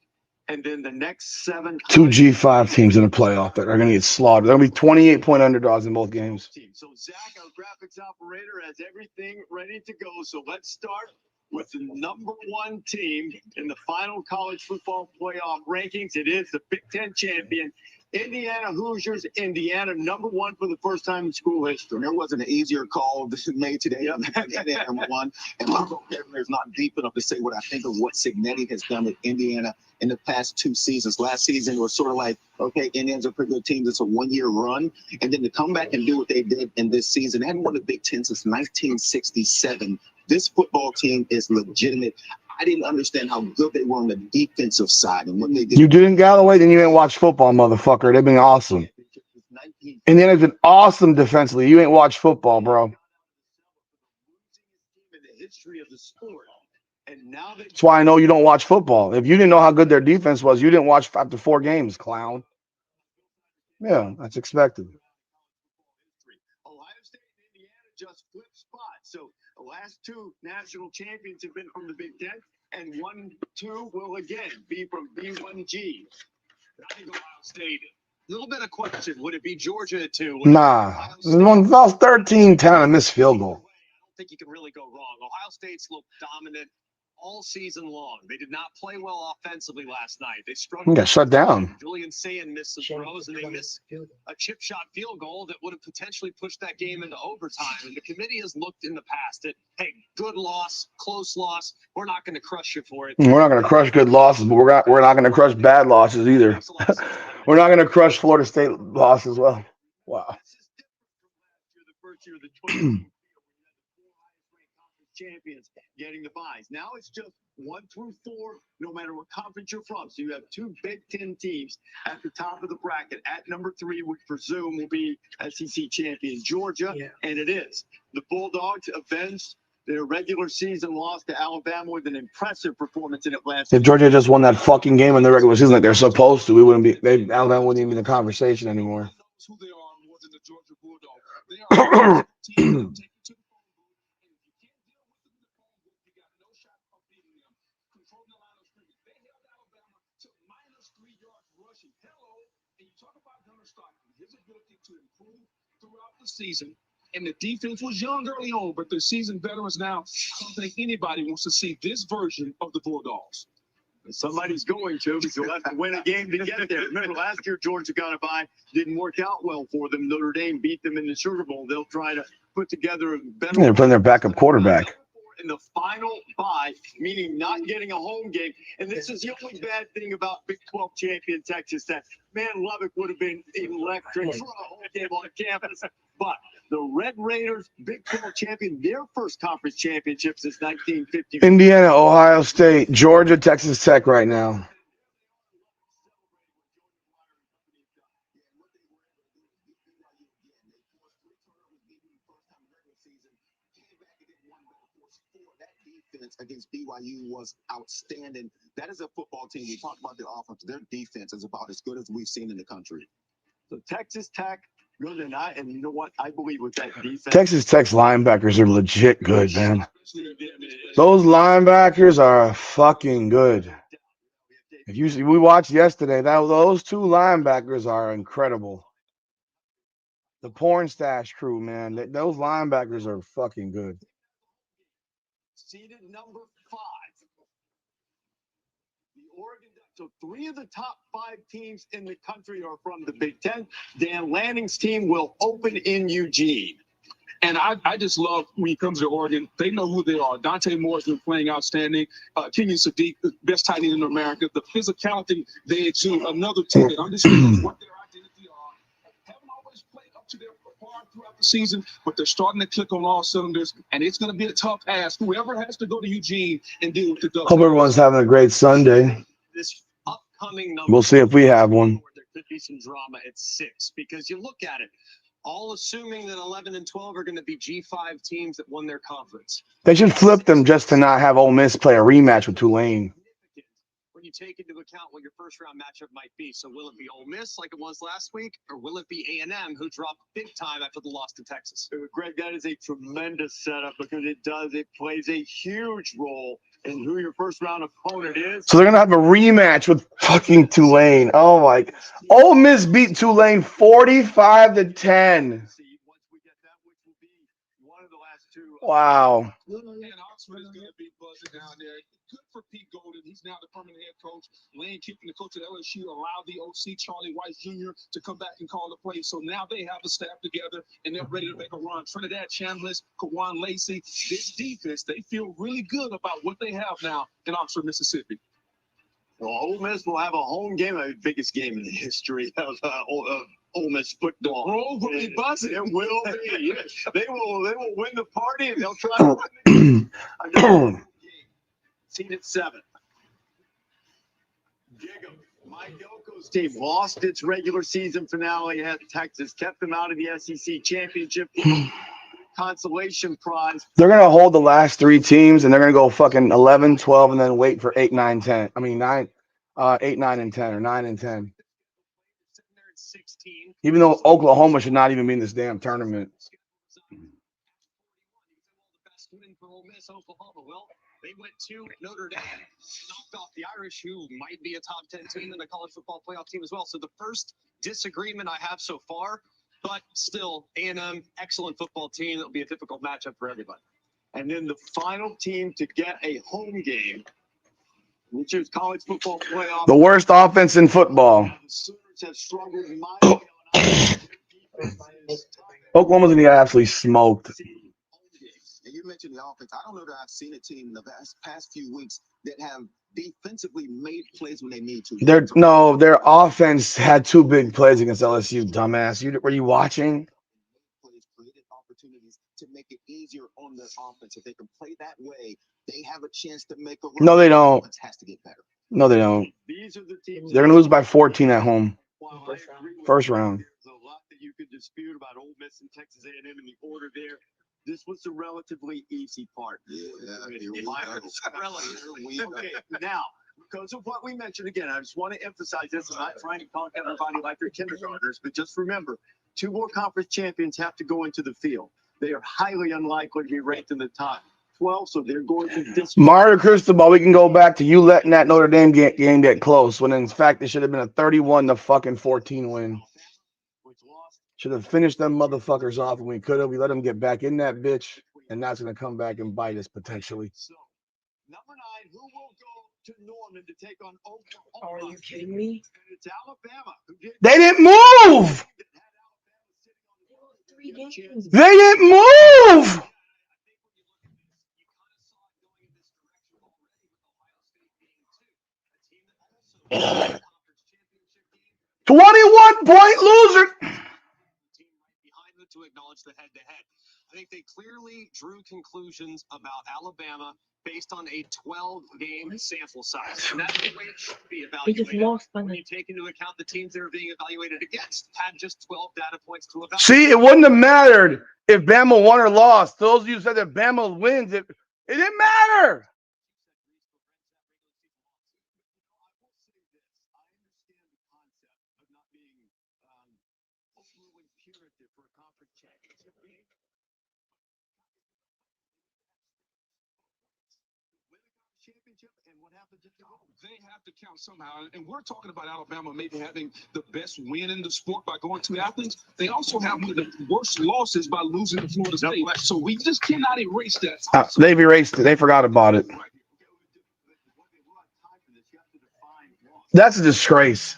And then the next 7 2 G5 teams in the playoff that are going to get slaughtered. There'll be 28-point underdogs in both games. So Zach, our graphics operator, has everything ready to go. So let's start with the #1 team in the final college football playoff rankings. It is the Big Ten champion, Indiana Hoosiers. Indiana #1 for the first time in school history. There wasn't an easier call made today. Indiana #1, and my vocabulary is not deep enough to say what I think of what Cignetti has done with Indiana in the past 2 seasons. Last season was sort of like, okay, Indiana's a pretty good team. It's a 1-year run, and then to come back and do what they did in this season, they hadn't won the Big Ten since 1967. This football team is legitimate. I didn't understand how good they were on the defensive side and what they did. You didn't, Galloway? Then you ain't watch football, motherfucker. They've been awesome. Indiana's been awesome defensively. You ain't watched football, bro. In the history of the sport. And now That's why I know you don't watch football. If you didn't know how good their defense was, you didn't watch after 4 games, clown. Yeah, that's expected. Ohio State and Indiana just flipped spots. So the last 2 national champions have been from the Big Ten, and 1-2 will again be from B1G. I think Ohio State. A little bit of question. Would it be Georgia at 2? Nah. That was 13-10 on a missed field goal. I don't think you can really go wrong. Ohio State's looked dominant all season long. They did not play well offensively last night. They struggled. He got shut down. Julian Sand missed some throws, and they missed a chip shot field goal that would have potentially pushed that game into overtime. And the committee has looked in the past at, hey, good loss, close loss. We're not going to crush you for it. We're not going to crush good losses, but we're not going to crush bad losses either. We're not going to crush Florida State loss as well. Wow. The first year of the 20 champions getting the buys. Now it's just 1 through 4, no matter what conference you're from. So you have 2 Big Ten teams at the top of the bracket. At #3, which presume will be SEC champion Georgia, and it is. The Bulldogs avenged their regular season loss to Alabama with an impressive performance in Atlanta. If Georgia just won that fucking game in the regular season like they're supposed to, we wouldn't be. Alabama wouldn't even be in the conversation anymore. Who they are more than the Georgia Bulldogs. They are a team that take you to the phone booth, and if you can't deal with them in the phone booth, you got no shot of beating them. Controlling the line of scrimmage. They held Alabama to -3 yards rushing. Hello, and you talk about Gunnar Stockton, his ability to improve throughout the season. And the defense was young early on, but the seasoned veterans now, I don't think anybody wants to see this version of the Bulldogs. Somebody's going to, because you'll have to win a game to get there. Remember, last year, Georgia got a bye. Didn't work out well for them. Notre Dame beat them in the Sugar Bowl. They'll try to put together a better. They're playing their backup quarterback. In the final bye, meaning not getting a home game. And this is the only bad thing about Big 12 champion Texas Tech. Man, Lubbock would have been electric for a home game on campus. But the Red Raiders, Big 12 champion, their first conference championship since 1950. Indiana, Ohio State, Georgia, Texas Tech right now. Against BYU was outstanding. That is a football team. We talked about their offense. Their defense is about as good as we've seen in the country. So Texas Tech, good or not, and you know what? I believe with that defense. Texas Tech's linebackers are legit good, man. Those linebackers are fucking good. If we watched yesterday, those 2 linebackers are incredible. The porn stash crew, man. Those linebackers are fucking good. Seeded #5. The Oregon. So 3 of the top 5 teams in the country are from the Big Ten. Dan Lanning's team will open in Eugene. And I just love when it comes to Oregon, they know who they are. Dante Moore's been playing outstanding. Kenyon Sadiq, the best tight end in America. The physicality they exude, another team that understands what their identity are. Haven't always played up to their par throughout the season, but they're starting to click on all cylinders, and it's going to be a tough ask. Whoever has to go to Eugene and deal with the Ducks. Hope everyone's having a great Sunday. This upcoming number. We'll see if we have one. There could be some drama at 6 because you look at it, all assuming that 11 and 12 are going to be G5 teams that won their conference. They should flip them just to not have Ole Miss play a rematch with Tulane. When you take into account what your first round matchup might be. So will it be Ole Miss like it was last week, or will it be A&M who dropped big time after the loss to Texas? Greg, that is a tremendous setup because it plays a huge role in who your first round opponent is. So they're gonna have a rematch with fucking Tulane. Oh my! Ole Miss beat Tulane 45-10. Wow. And Oxford is going to be buzzing down there. Good for Pete Golden. He's now the permanent head coach. Lane Kiffin, the coach at LSU, allowed the OC, Charlie Weiss Jr., to come back and call the play. So now they have a staff together, and they're ready to make a run. Trinidad Chambliss, Kawan Lacey, this defense, they feel really good about what they have now in Oxford, Mississippi. Well, Ole Miss will have a home game, the biggest game in the history of Ole Miss football. Bro, will be buzzing. It will be. Yes. They will win the party, and they'll try to win the game. Seeded 7th. Mike Elko's team lost its regular season finale at Texas, kept them out of the SEC championship consolation prize. They're going to hold the last 3 teams, and they're going to go fucking 11, 12, and then wait for 8, 9, 10. I mean, 8, 9, and 10, or 9 and 10. 16. Even though Oklahoma should not even be in this damn tournament. Best win for Ole Miss, Oklahoma. Well, they went to Notre Dame, knocked off the Irish, who might be a top 10 team in the college football playoff team as well. So the first disagreement I have so far, but still, A&M, excellent football team. It'll be a difficult matchup for everybody. And then the final team to get a home game, which is college football playoff. The worst offense in football. The Sooners have struggled mightily on offense. Oklahoma's going to get absolutely smoked. And you mentioned the offense. I don't know that I've seen a team in the past few weeks that have defensively made plays when they need to. Their offense had 2 big plays against LSU, dumbass. Were you watching? Plays created opportunities to make it easier on the offense. If they can play that way, they have a chance to make a run. No, they don't. The offense has to get better. No, they don't. These are the teams. They're going to lose by 14 at home. First round. There's a lot that you could dispute about Ole Miss and Texas A&M in the order there. This was the relatively easy part. Okay, now, because of what we mentioned again, I just want to emphasize this. I'm not trying to talk everybody like they're kindergartners, but just remember, 2 more conference champions have to go into the field. They are highly unlikely to be ranked in the top 12, so they're going to Mario Cristobal, we can go back to you letting that Notre Dame game get close, when in fact it should have been a 31-14 win. Should have finished them motherfuckers off when we could have. We let them get back in that bitch, and now it's going to come back and bite us potentially. So, number 9, who will go to Norman to take on Oklahoma? Are you kidding me? And it's Alabama. They didn't move! 3 games. They didn't move! 21-point loser. To acknowledge the head-to-head. I think they clearly drew conclusions about Alabama based on a 12-game sample size. And that's the way it should be They just evaluated. lost by When you take into account the teams they're being evaluated against, had just 12 data points to evaluate. See, it wouldn't have mattered if Bama won or lost. Those of you who said that Bama wins, it didn't matter. They have to count somehow. And we're talking about Alabama maybe having the best win in the sport by going to Athens. They also have one of the worst losses by losing to Florida State. So we just cannot erase that. They've erased it. They forgot about it. That's a disgrace.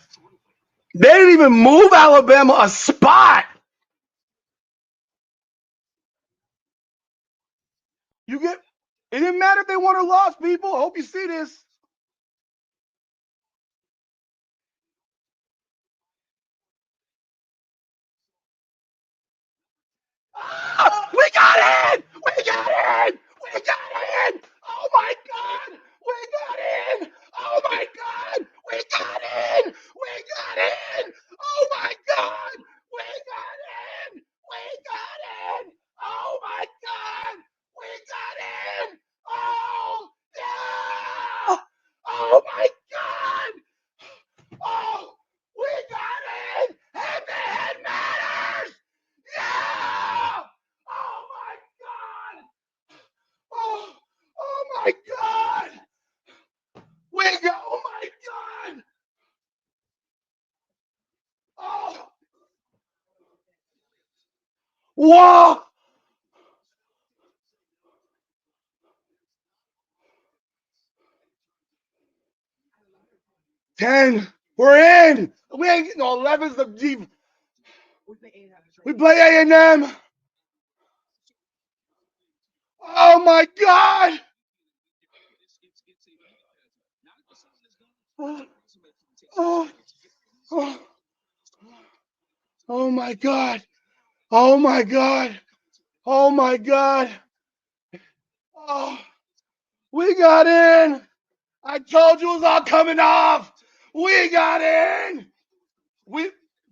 They didn't even move Alabama a spot. It didn't matter if they won or lost, people. I hope you see this. We got in! We got in! We got in! Oh my God! We got in! Oh my God! We got in! We got in! Oh my God! We got in! We got in! Oh my God! We got in! Oh yeah! Oh my God! Oh, we got in! Head-to-head matters! Yeah! Oh my God! Oh my God! Oh my God! Oh! Whoa! 10. We're in. We ain't getting no 11s of deep. We play A&M. Oh my God. Oh, oh, oh my God. Oh my God. Oh my God. Oh, we got in. I told you it was all coming off. We got in.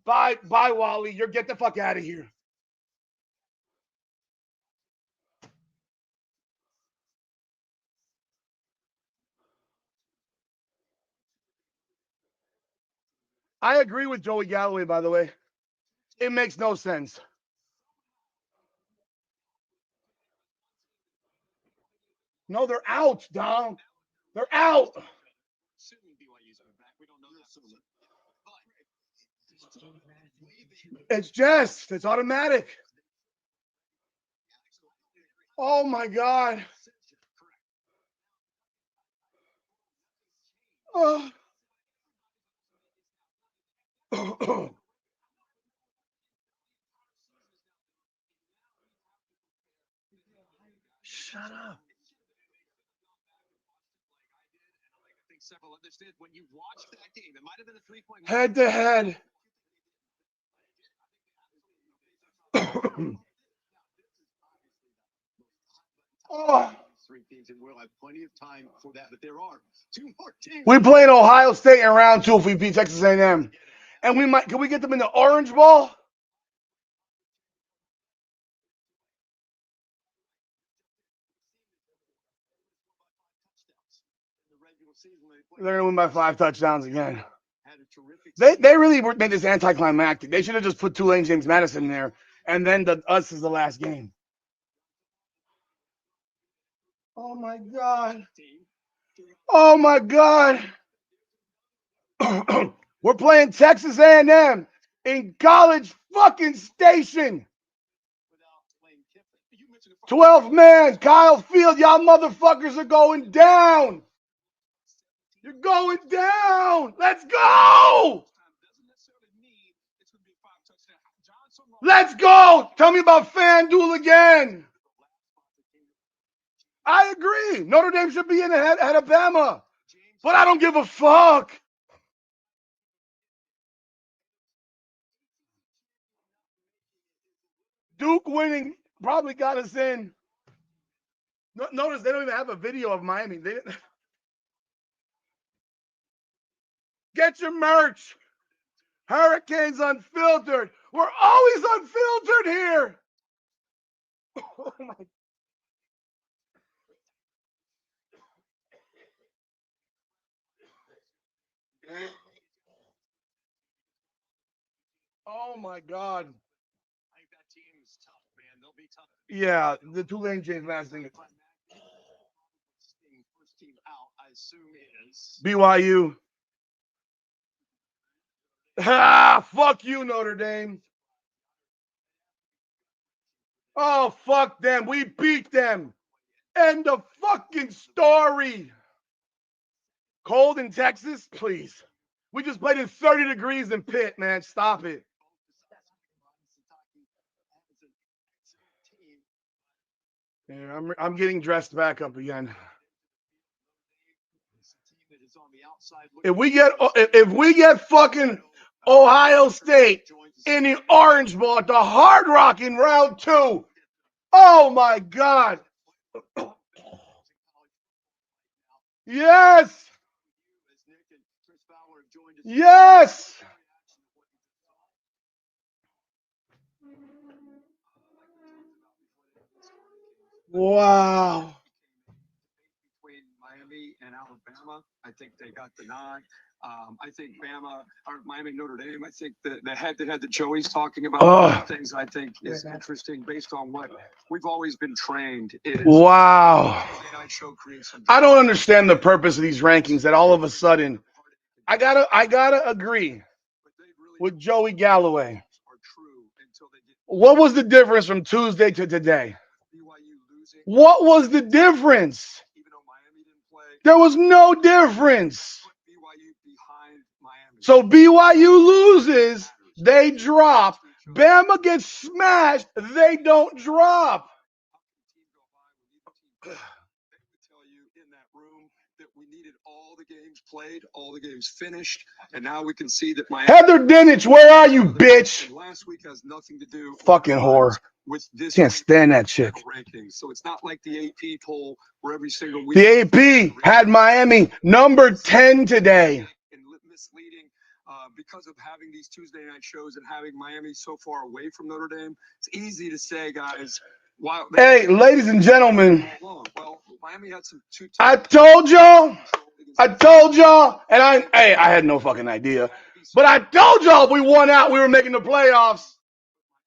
Bye, Wally. You're get the fuck out of here. I agree with Joey Galloway, by the way. It makes no sense. No, they're out, Dom. They're out. It's automatic. Oh my God. Oh. Shut up. Head to head. Oh. We play in Ohio State in round 2 if we beat Texas A&M. And can we get them in the Orange Bowl? They're going to win by 5 touchdowns again. They really made this anticlimactic. They should have just put Tulane James Madison in there, and then us is the last game. Oh, my God. Oh, my God. We're playing Texas A&M in College fucking Station. 12 man, Kyle Field, y'all motherfuckers are going down. You're going down. Let's go. Let's go. Tell me about FanDuel again. I agree. Notre Dame should be in ahead of Bama. But I don't give a fuck. Duke winning probably got us in. Notice they don't even have a video of Miami. Get your merch. Hurricanes Unfiltered. We're always unfiltered here. Oh my. Oh my God. I think that team is tough, man. They'll be tough. Yeah, the Tulane James Madison. First team out, I assume, is BYU. Ah, fuck you, Notre Dame. Oh, fuck them. We beat them. End of fucking story. Cold in Texas? Please. We just played in 30 degrees in Pitt, man. Stop it. Yeah, I'm getting dressed back up again. If we get fucking Ohio State in the Orange Bowl at the Hard Rock in round 2, oh my God. Yes. Yes. Wow. Between Miami and Alabama, I think they got the nod. I think Miami, Notre Dame. I think the head-to-head that Joey's talking about, things I think is interesting based on what we've always been trained. Wow. I don't understand the purpose of these rankings that all of a sudden I gotta agree with Joey Galloway. What was the difference from Tuesday to today? What was the difference? There was no difference. So BYU loses, they drop. Bama gets smashed, they don't drop. They would tell you in that room that we needed all the games played, all the games finished, and now we can see that Miami. Heather Dinich, where are you, bitch? Last week has nothing to do Fucking whore. with this. Can't stand that chick. Rankings. So it's not like the AP poll where every single week. The AP had Miami number 10 today. Misleading because of having these Tuesday night shows and having Miami so far away from Notre Dame. It's easy to say, guys. Wow. Hey, ladies and gentlemen, well, Miami had some two. I told y'all, and I had no fucking idea, but I told y'all if we won out, we were making the playoffs.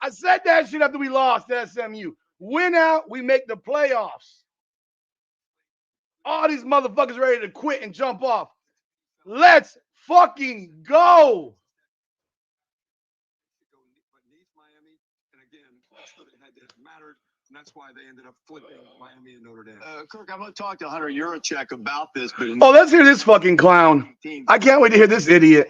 I said that shit after we lost to SMU. Win out, we make the playoffs. All these motherfuckers ready to quit and jump off. Let's fucking go. Miami, and again, that's what it had mattered, and that's why they ended up flipping Miami and Notre Dame. Kirk, I'm going to talk to Hunter Yurachek about this. But Oh, let's hear this fucking clown. I can't wait to hear this idiot.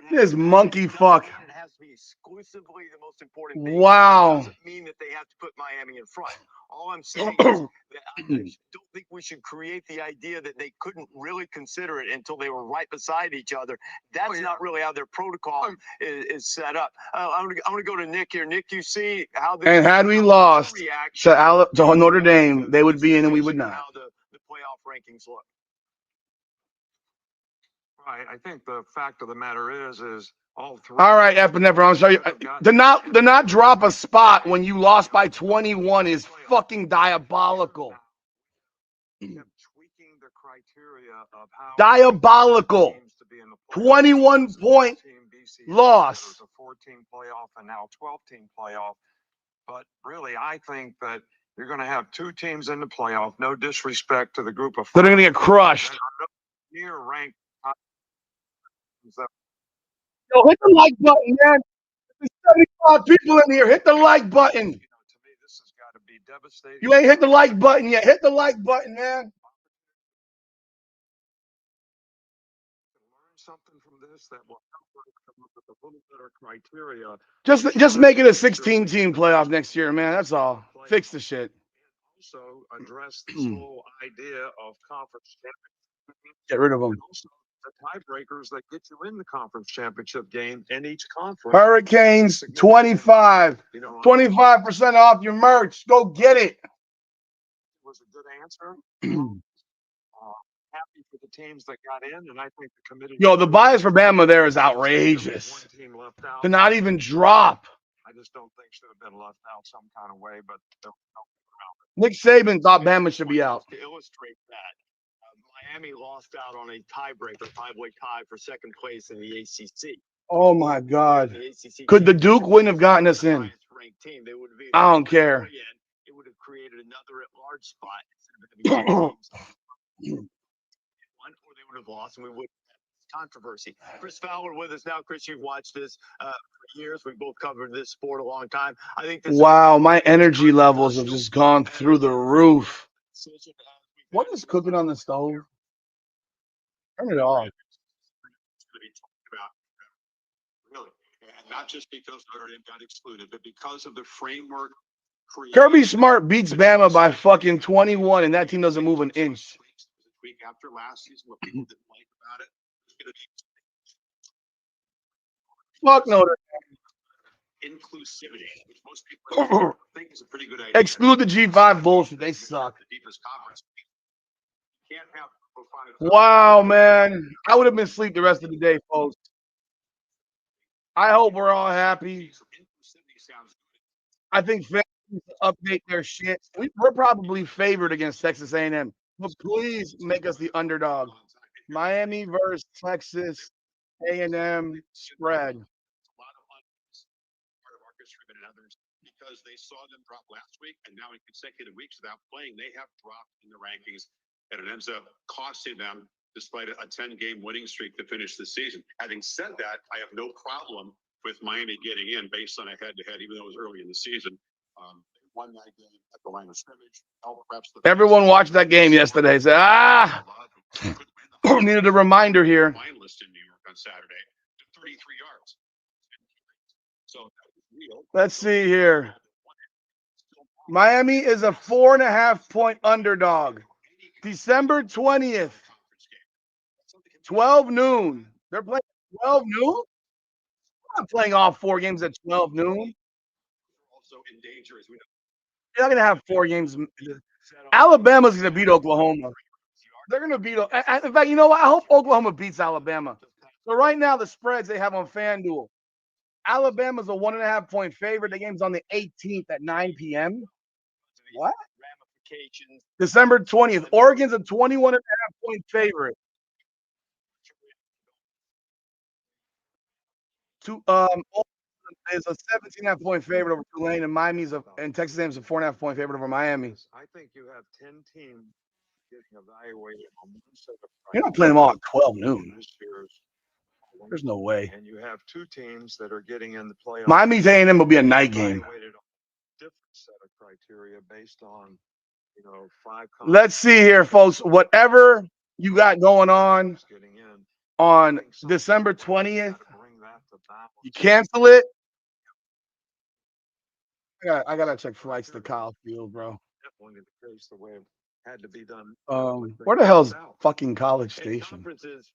This monkey fuck. It has to be exclusively the most important thing. Wow. It doesn't mean that they have to put Miami in front. All I'm saying is that I don't think we should create the idea that they couldn't really consider it until they were right beside each other. That's not really how their protocol is set up. I'm gonna go to Nick here. Nick, you see how the And had we lost to Notre Dame, they would be in and we would not. How the playoff rankings look. Right. I think the fact of the matter is all three. All right, Epinephrine, I'll show you. To not drop a spot when you lost by 21 is fucking diabolical. Tweaking the criteria of how Diabolical. 21-point loss. A 14 playoff and now 12-team playoff. But really, I think that you're going to have two teams in the playoff. No disrespect to the group of. They're going to get crushed. Near ranked. Yo, hit the like button, man. There's 75 people in here. Hit the like button. To me, this has got to be devastating. You ain't hit the like button yet. Hit the like button, man. Learn something from this that will help us come up with a little better criteria. Just make it a 16-team playoff next year, man. That's all. Fix the shit. Also address this whole idea of conference championship. Get rid of them. Also, the tiebreakers that get you in the conference championship game in each conference. Hurricanes 25. 25% off your merch. Go get it. Was a good answer. Happy for the teams that got in, and I think the committee. Yo, the bias for Bama there is outrageous. One team left out. To not even drop. I just don't think should have been left out some kind of way, but Nick Saban thought Bama should be out. To illustrate that, Miami lost out on a tiebreaker, 5-way tie for second place in the ACC. Oh my God. The ACC Could the Duke wouldn't have gotten us in? Team, they would have been I don't care. It would have created another at-large spot instead of having teams. One, or they would have lost, and we would have controversy. Chris Fowler with us now. Chris, you've watched this for years. We both covered this sport a long time. I think this Wow, my energy levels have just gone through the roof. What is cooking on the stove? Turn it off. Really, and not just because Notre Dame got excluded, but because of the framework. Kirby Smart beats Bama by fucking 21, and that team doesn't move an inch. Week after last season, what people didn't like about it. Fuck Notre Dame. Inclusivity, which most people think is a pretty good idea. Exclude the G5 bullshit. They suck. The deepest conference. You can't have. Wow, man. I would have been asleep the rest of the day, folks. I hope we're all happy. I think fans need to update their shit. We're probably favored against Texas A&M. But please make us the underdog. Miami versus Texas A&M spread. Because they saw them drop last week, and now in consecutive weeks without playing, they have dropped in the rankings, and it ends up costing them, despite a 10-game winning streak to finish the season. Having said that, I have no problem with Miami getting in based on a head-to-head, even though it was early in the season. They won that game at the line of scrimmage. Everyone watched that game yesterday. Said, needed a reminder here. Finalist in New York on Saturday. 33 yards. So that was real. Let's see here. Miami is a 4.5-point underdog. December 20th, 12 noon. They're playing 12 noon? I'm not playing all 4 games at 12 noon. Also in danger, as we know. You're not going to have 4 games. Alabama's going to beat Oklahoma. They're going to beat. In fact, you know what? I hope Oklahoma beats Alabama. So right now, the spreads they have on FanDuel. Alabama's a 1.5-point favorite. The game's on the 18th at 9 p.m. What? December 20th. Oregon's a 21.5-point favorite. Is a 17.5-point favorite over Tulane, and Miami's and Texas A&M's a 4.5-point favorite over Miami. I think you have 10 teams getting evaluated on one set of. You're not playing them all at 12 noon. This year's. There's no way. And you have 2 teams that are getting in the playoffs. Miami's A&M will be a night game. Evaluated on a different set of criteria based on, 5. Let's see here, folks. Whatever you got going on December 20th, you cancel it. I gotta check flights to Kyle Field, bro. Definitely the case the way it had to be done. Where the hell's fucking College Station? Conferences,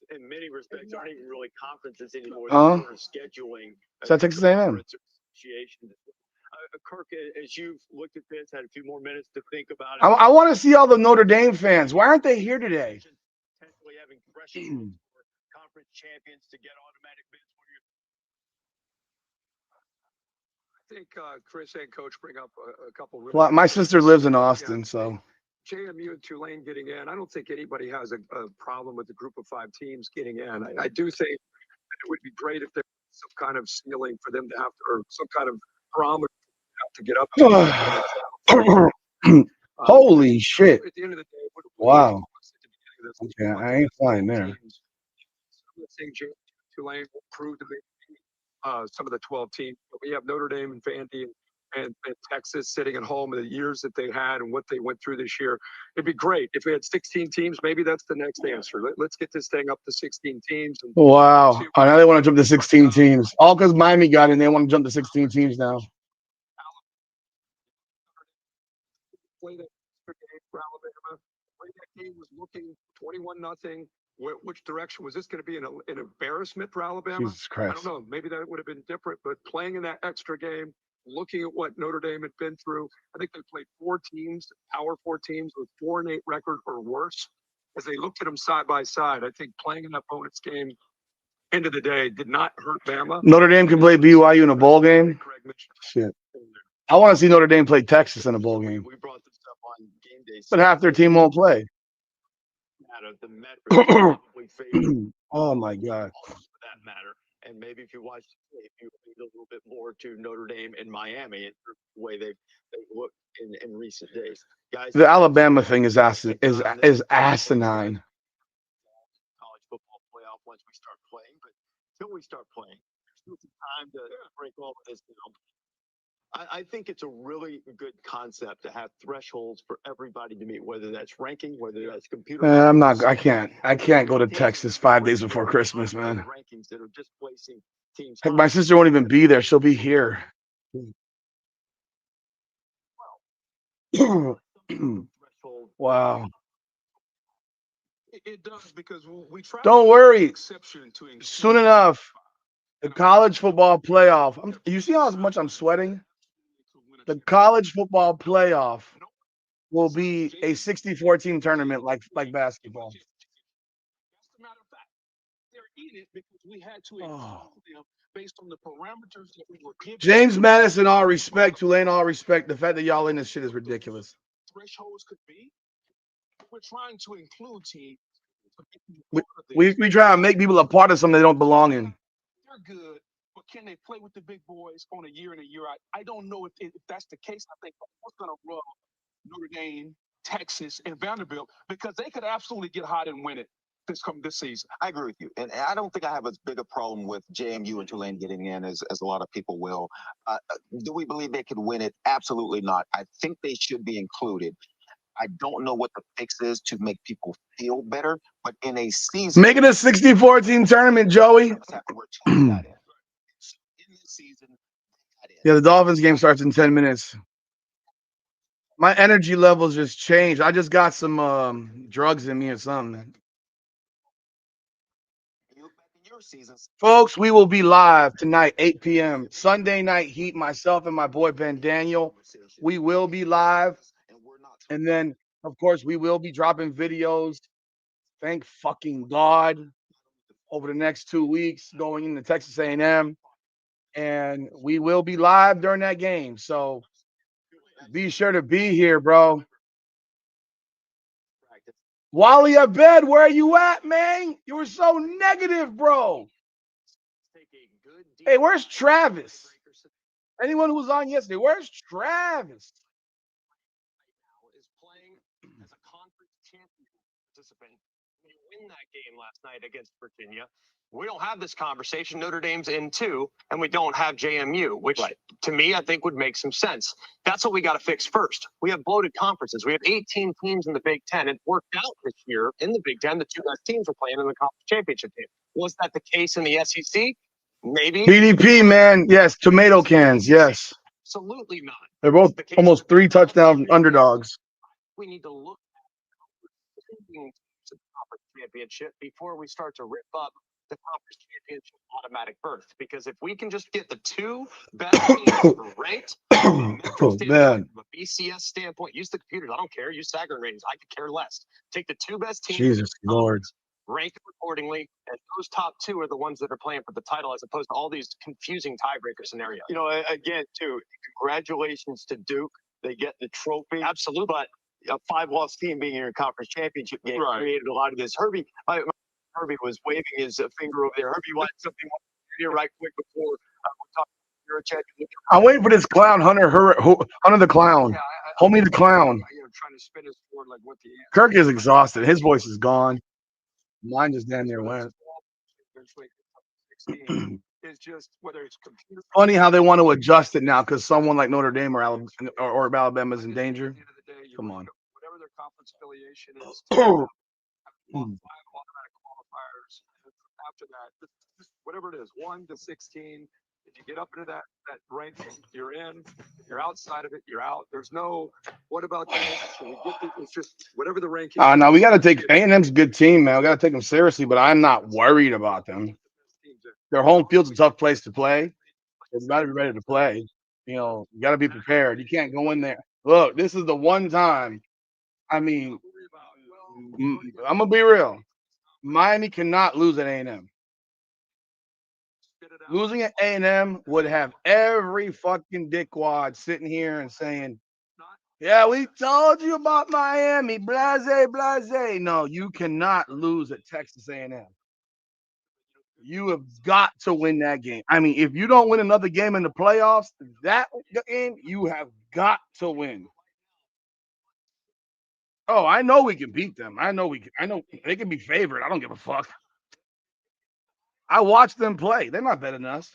in many respects, aren't even really conferences anymore. Uh-huh. They're scheduling. Is that Texas A&M? Association. Kirk, as you've looked at this, had a few more minutes to think about it. I want to see all the Notre Dame fans. Why aren't they here today? Potentially having pressure for conference champions to get automatic bids. I think Chris and Coach bring up a couple. Well, my sister lives in Austin, so. JMU and Tulane getting in. I don't think anybody has a problem with the group of 5 teams getting in. I do think it would be great if there was some kind of ceiling for them to have to, or some kind of barometer to get up. Holy shit. At the end of the day, wow. Okay, I ain't flying there. I think JMU and Tulane will prove to be some of the 12 teams. But we have Notre Dame and Vandy and Texas sitting at home in the years that they had and what they went through this year. It'd be great if we had 16 teams. Maybe that's the next answer. Let's get this thing up to 16 teams. And wow. I know they want to jump to 16 teams. All because Miami got in. They want to jump to 16 teams now. Play that game for Alabama. That game was looking 21-0. Which direction was this going to be? An embarrassment for Alabama? Jesus Christ. I don't know. Maybe that would have been different. But playing in that extra game, looking at what Notre Dame had been through, I think they played 4 teams, Power 4 teams with 4-8 record or worse. As they looked at them side by side, I think playing in that opponent's game, end of the day, did not hurt Bama. Notre Dame can play BYU in a bowl game. Shit. I want to see Notre Dame play Texas in a bowl game. We brought this up on game day. But half their team won't play. The metrics probably favor oh my God. For that matter. And maybe if you watch the tape, you read a little bit more to Notre Dame and Miami and the way they've looked in recent days. Guys, the Alabama thing is asinine. College football playoff once we start playing, but until we start playing, there's still some time to break all of this down. I think it's a really good concept to have thresholds for everybody to meet, whether that's ranking, whether that's computer. I can't go to Texas 5 days before Christmas, man. Rankings that are just placing teams. Heck, my sister won't even be there. She'll be here. Wow. It does because we try. Don't worry. Soon enough, the college football playoff. You see how much I'm sweating? The college football playoff will be a 64-team tournament like basketball. That's the matter of fact. They're in it because we had to include them based on the parameters that we were given. James Madison, all respect. Tulane, all respect. The fact that y'all in this shit is ridiculous. Thresholds could be. We're trying to include teams. We try to make people a part of something they don't belong in. They're good. But can they play with the big boys on a year in and year out? I don't know if that's the case. I think what's going to rub Notre Dame, Texas, and Vanderbilt because they could absolutely get hot and win it this season. I agree with you. And I don't think I have as big a problem with JMU and Tulane getting in as a lot of people will. Do we believe they could win it? Absolutely not. I think they should be included. I don't know what the fix is to make people feel better, but in a season, Make it a 64 team tournament, Joey. Yeah, the Dolphins game starts in 10 minutes. My energy levels just changed. I just got some drugs in me or something. Folks, we will be live tonight, 8 p.m. Sunday Night Heat, myself and my boy Ben Daniel. We will be live. And then, of course, we will be dropping videos. Thank fucking God. Over the next 2 weeks, going into Texas A&M. And we will be live during that game. So be sure to be here, bro. Wally Abed, where are you at, man? You were so negative, bro. Hey, where's Travis? Anyone who was on yesterday, where's Travis? Is playing as a conference champion participant. We win that game last night against Virginia. We don't have this conversation. Notre Dame's in 2, and we don't have JMU, which to me, I think would make some sense. That's what we got to fix first. We have bloated conferences. We have 18 teams in the Big Ten. It worked out this year in the Big Ten. The 2 best teams were playing in the conference championship game. Was that the case in the SEC? Maybe. BDP, man. Yes. Tomato cans. Yes. Absolutely not. They're both almost 3 touchdown underdogs. We need to look at the conference championship before we start to rip up the conference championship automatic berth. Because if we can just get the 2 best teams ranked from a BCS standpoint, use the computers. I don't care. Use Sagarin ratings. I could care less. Take the 2 best teams. Jesus Lord. Rank them accordingly, and those top 2 are the ones that are playing for the title, as opposed to all these confusing tiebreaker scenarios. You know, again, too, congratulations to Duke. They get the trophy. Absolutely. But a 5-loss team being in your conference championship game created a lot of this. Herbie was waving his finger over there. Herbie, you want something here right quick before we talk to your chat? I'm waiting for this clown, Hunter the clown. Homie the clown. Trying to spin us forward like what the Kirk is exhausted. His voice is gone. Mine just damn near went. It's just whether it's computer. Funny how they want to adjust it now because someone like Notre Dame or Alabama is in danger. Come on. Whatever their conference affiliation is. 5 automatic qualifiers. After that, whatever it is, 1 to 16. If you get up into that ranking, you're in. If you're outside of it, you're out. There's no. What about this? It's just whatever the ranking. Now we got to take A&M's a good team, man. We got to take them seriously, but I'm not worried about them. Their home field's a tough place to play. You got to be ready to play. You got to be prepared. You can't go in there. Look, this is the one time. I mean, I'm gonna be real. Miami cannot lose at A&M. Losing at A&M would have every fucking dickwad sitting here and saying, yeah, we told you about Miami, blase, blase. No, you cannot lose at Texas A&M. You have got to win that game. I mean, if you don't win another game in the playoffs, that game you have got to win. Oh, I know we can beat them. I know they can be favored. I don't give a fuck. I watched them play. They're not better than us.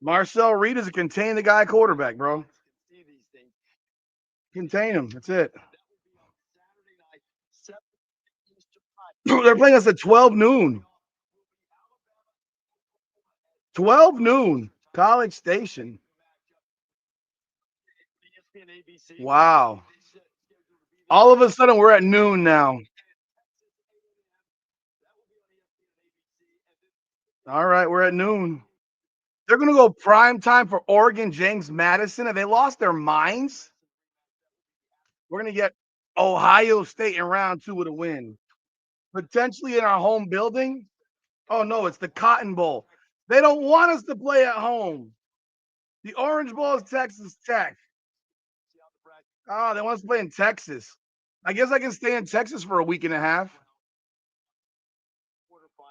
Marcel Reed is a contain the guy quarterback, bro. Contain him. That's it. They're playing us at 12 noon. 12 noon. College Station. Wow. All of a sudden, we're at noon now. All right, we're at noon. They're going to go prime time for Oregon, James Madison. Have they lost their minds? We're going to get Ohio State in round 2 with a win. Potentially in our home building. Oh, no, it's the Cotton Bowl. They don't want us to play at home. The Orange Bowl is Texas Tech. Oh, they want us to play in Texas. I guess I can stay in Texas for a week and a half.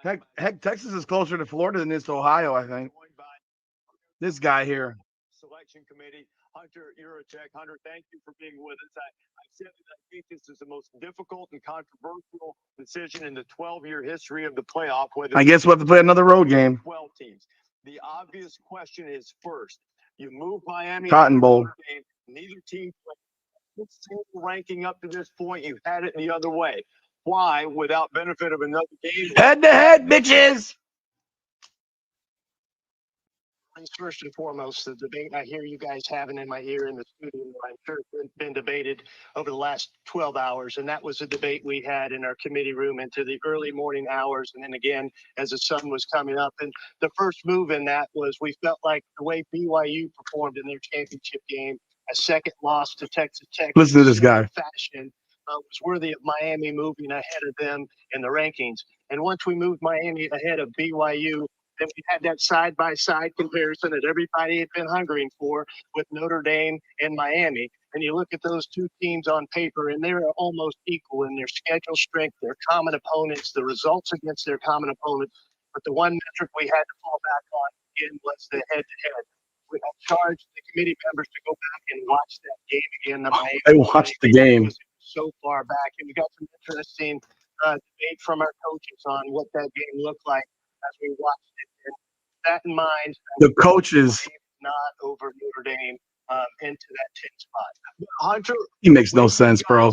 Heck, Texas is closer to Florida than it is to Ohio, I think. This guy here. Selection committee, Hunter Yurachek. Hunter, thank you for being with us. I said that I think this is the most difficult and controversial decision in the 12-year history of the playoff. I guess we'll have to play another road game. 12 teams. The obvious question is first, you move Miami. Cotton Bowl. Neither team plays. single ranking up to this point, you've had it the other way. Why, without benefit of another game? Head to head, bitches. First and foremost, the debate I hear you guys having in my ear in the studio, I'm sure it's been debated over the last 12 hours. And that was a debate we had in our committee room into the early morning hours. And then again, as the sun was coming up. And the first move in that was we felt like the way BYU performed in their championship game, a second loss to Texas Tech. Listen to this guy. Fashion was worthy of Miami moving ahead of them in the rankings. And once we moved Miami ahead of BYU, then we had that side-by-side comparison that everybody had been hungering for with Notre Dame and Miami. And you look at those two teams on paper, and they're almost equal in their schedule strength, their common opponents, the results against their common opponents. But the one metric we had to fall back on again was the head-to-head. We have charged the committee members to go back and watch that game again. The Miami They watched the game. was so far back, and we got some interesting debate from our coaches on what that game looked like as we watched it. And that in mind, The coaches. not over Notre Dame into that 10 spot. Hunter, He makes no sense, bro.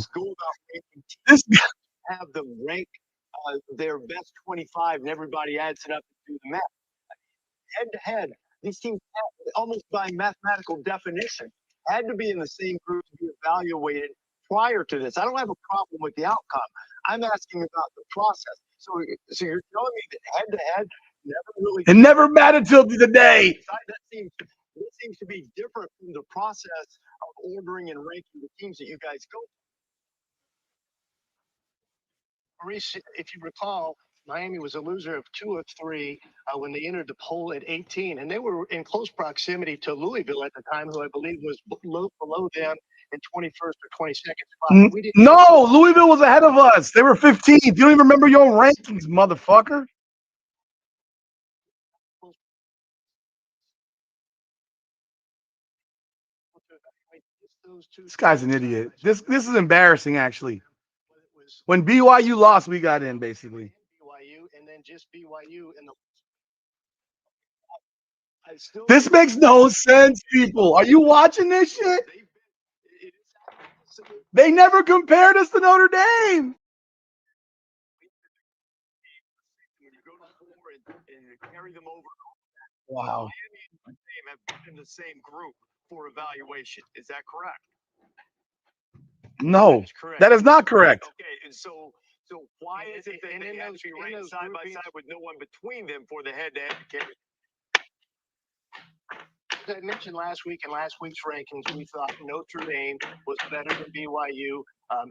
This guy. have them rank their best 25, and everybody adds it up and do the math. Head to head, these teams, almost by mathematical definition, had to be in the same group to be evaluated prior to this. I don't have a problem with the outcome. I'm asking about the process. So you're telling me that head to head never really. It never mattered till the day. That seems to be different from the process of ordering and ranking the teams that you guys go. Maurice, if you recall, Miami was a loser of 2 of 3 when they entered the poll at 18, and they were in close proximity to Louisville at the time, who I believe was below them in 21st or 22nd spot. We didn't. No, Louisville was ahead of us. They were 15th. You don't even remember your own rankings, motherfucker. This guy's an idiot. This is embarrassing, actually. When BYU lost, we got in, basically. BYU and then just BYU in the. This makes no sense, people. Are you watching this shit? They never compared us to Notre Dame. Carry them over. Wow. Miami and Notre Dame have been in the same group for evaluation. Is that correct? No, that is not correct. Okay, and so why is it that they have to be ranked side by side with no one between them for the head-to-head? As I mentioned last week in last week's rankings, we thought Notre Dame was better than BYU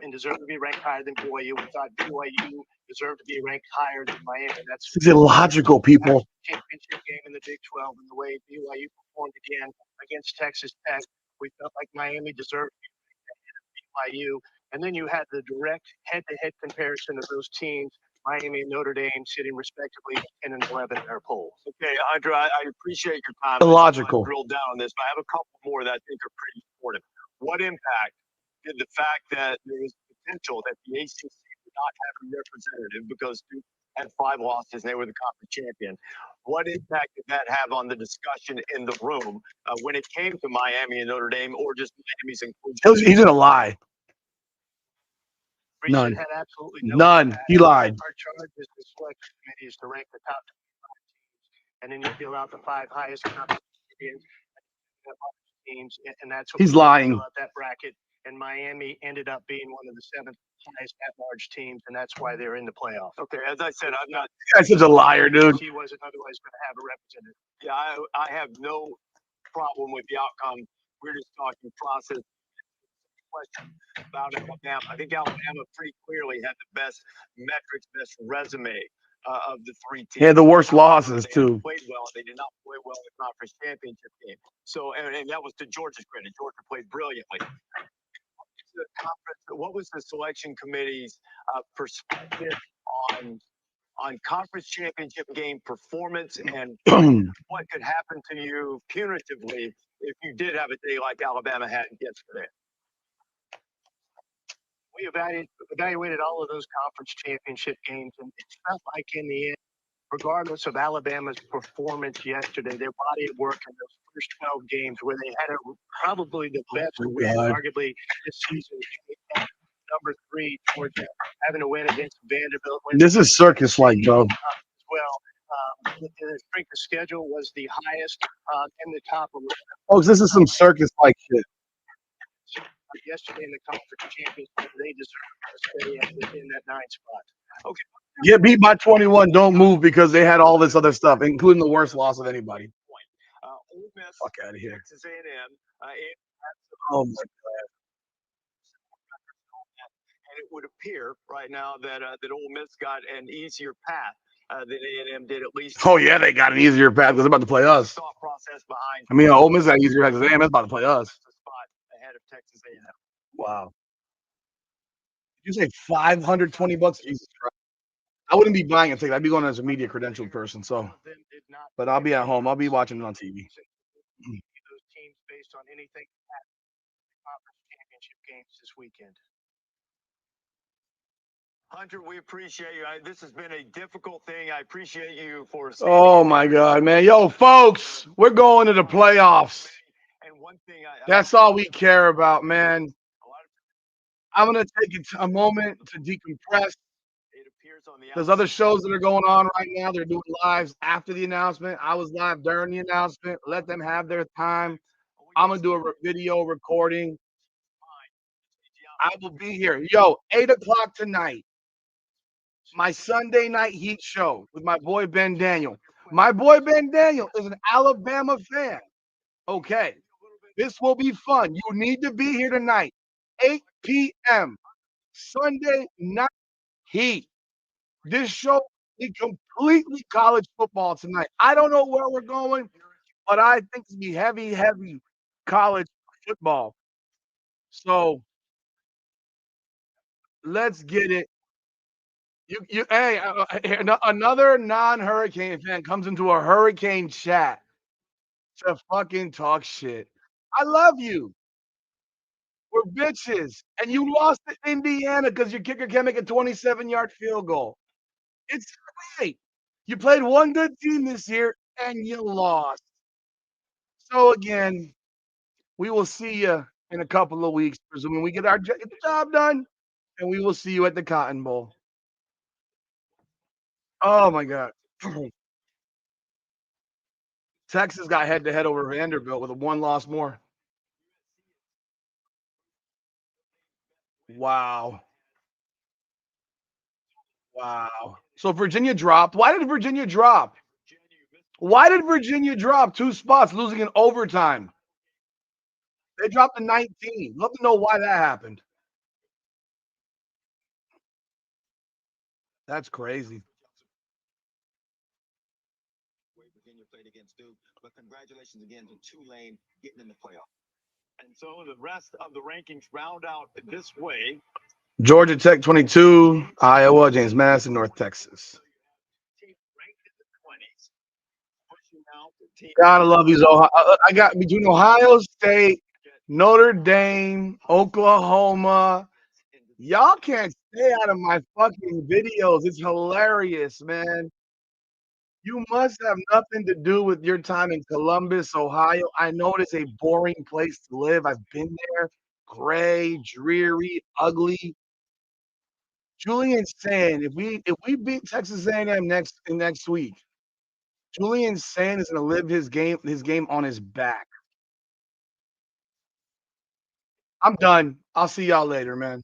and deserved to be ranked higher than BYU. We thought BYU deserved to be ranked higher than Miami. That's It's illogical, people. Championship game in the Big 12 and the way BYU performed again against Texas Tech. We felt like Miami deserved to be ranked ahead of BYU. And then you had the direct head-to-head comparison of those teams, Miami and Notre Dame, sitting respectively 10 and 11 in our polls. Okay, Andra, I appreciate your time. Illogical. Drill down on this, but I have a couple more that I think are pretty important. What impact did the fact that there was potential that the ACC would not have a representative because Duke had 5 losses and they were the conference champion? What impact did that have on the discussion in the room when it came to Miami and Notre Dame, or just Miami's inclusion? He's gonna lie. None. Had absolutely None. He lied. Our charge as the selection committee is to rank the top 25 teams, and then you fill out the 5 highest conference teams, and that's what He's we lying. fill out that bracket. And Miami ended up being one of the 7th highest at-large teams, and that's why they're in the playoffs. Okay, as I said, I'm not. This guy's such a liar, dude. He wasn't otherwise going to have a representative. Yeah, I have no problem with the outcome. We're just talking process. Question about Alabama. I think Alabama pretty clearly had the best metrics, best resume of the 3 teams. Yeah, the worst losses, too. Played well. They did not play well in the conference championship game. So, and that was to Georgia's credit. Georgia played brilliantly. What was the selection committee's perspective on conference championship game performance and what could happen to you punitively if you did have a day like Alabama had yesterday? We evaluated all of those conference championship games, and it felt like in the end, regardless of Alabama's performance yesterday, their body of work in those first 12 games where they had probably the best win, God. arguably this season, number 3, Georgia, having a win against Vanderbilt. This is circus-like, bro. As well. The strength of schedule was the highest in the top 11. Oh, this is some circus-like shit. Yesterday in the conference championship, they deserve to stay in that 9th spot. Okay. Get beat by 21. Don't move because they had all this other stuff, including the worst loss of anybody. Ole Miss, Fuck out of here. Texas A&M. Oh my God. And it would appear right now that that Ole Miss got an easier path than A&M did, at least. Oh yeah, they got an easier path because they're about to play us. Thought process behind. I mean, Ole Miss got an easier path because A&M is about to play us. Spot ahead of Texas A&M. Wow. Did you say $520? Jesus Christ. I wouldn't be buying a ticket. I'd be going as a media credentialed person. So, but I'll be at home. I'll be watching it on TV. Those teams based on anything at the conference championship games this weekend. Hunter, we appreciate you. This has been a difficult thing. I appreciate you for. Oh my God, man. Yo, folks, we're going to the playoffs. And one thing That's all we care about, man. I'm going to take a moment to decompress. There's other shows that are going on right now. They're doing lives after the announcement. I was live during the announcement. Let them have their time. I'm going to do a video recording. I will be here. Yo, 8 o'clock tonight. My Sunday night Heat show with my boy Ben Daniel. My boy Ben Daniel is an Alabama fan. Okay. This will be fun. You need to be here tonight. 8 p.m. Sunday night Heat. This show is completely college football tonight. I don't know where we're going, but I think it's be heavy, heavy college football. So let's get it. Hey, another non-Hurricane fan comes into a Hurricane chat to fucking talk shit. I love you. We're bitches. And you lost to Indiana because your kicker can't make a 27-yard field goal. It's great. You played one good team this year and you lost. So again, we will see you in a couple of weeks, presuming we get the job done, and we will see you at the Cotton Bowl. Oh my God. Texas got head-to-head over Vanderbilt with a one loss more. Wow. Wow. So Virginia dropped. Why did Virginia drop? Why did Virginia drop 2 spots, losing in overtime? They dropped to 19. Love to know why that happened. That's crazy. Virginia played against Duke, but congratulations again to Tulane getting in the playoff. And so the rest of the rankings round out this way. Georgia Tech 22, Iowa, James Madison, North Texas. Gotta love these Ohio. I got between Ohio State, Notre Dame, Oklahoma. Y'all can't stay out of my fucking videos. It's hilarious, man. You must have nothing to do with your time in Columbus, Ohio. I know it's a boring place to live. I've been there. Gray, dreary, ugly. Julian's saying if we beat Texas A&M next week, Julian's saying is going to live his game on his back. I'm done. I'll see y'all later, man.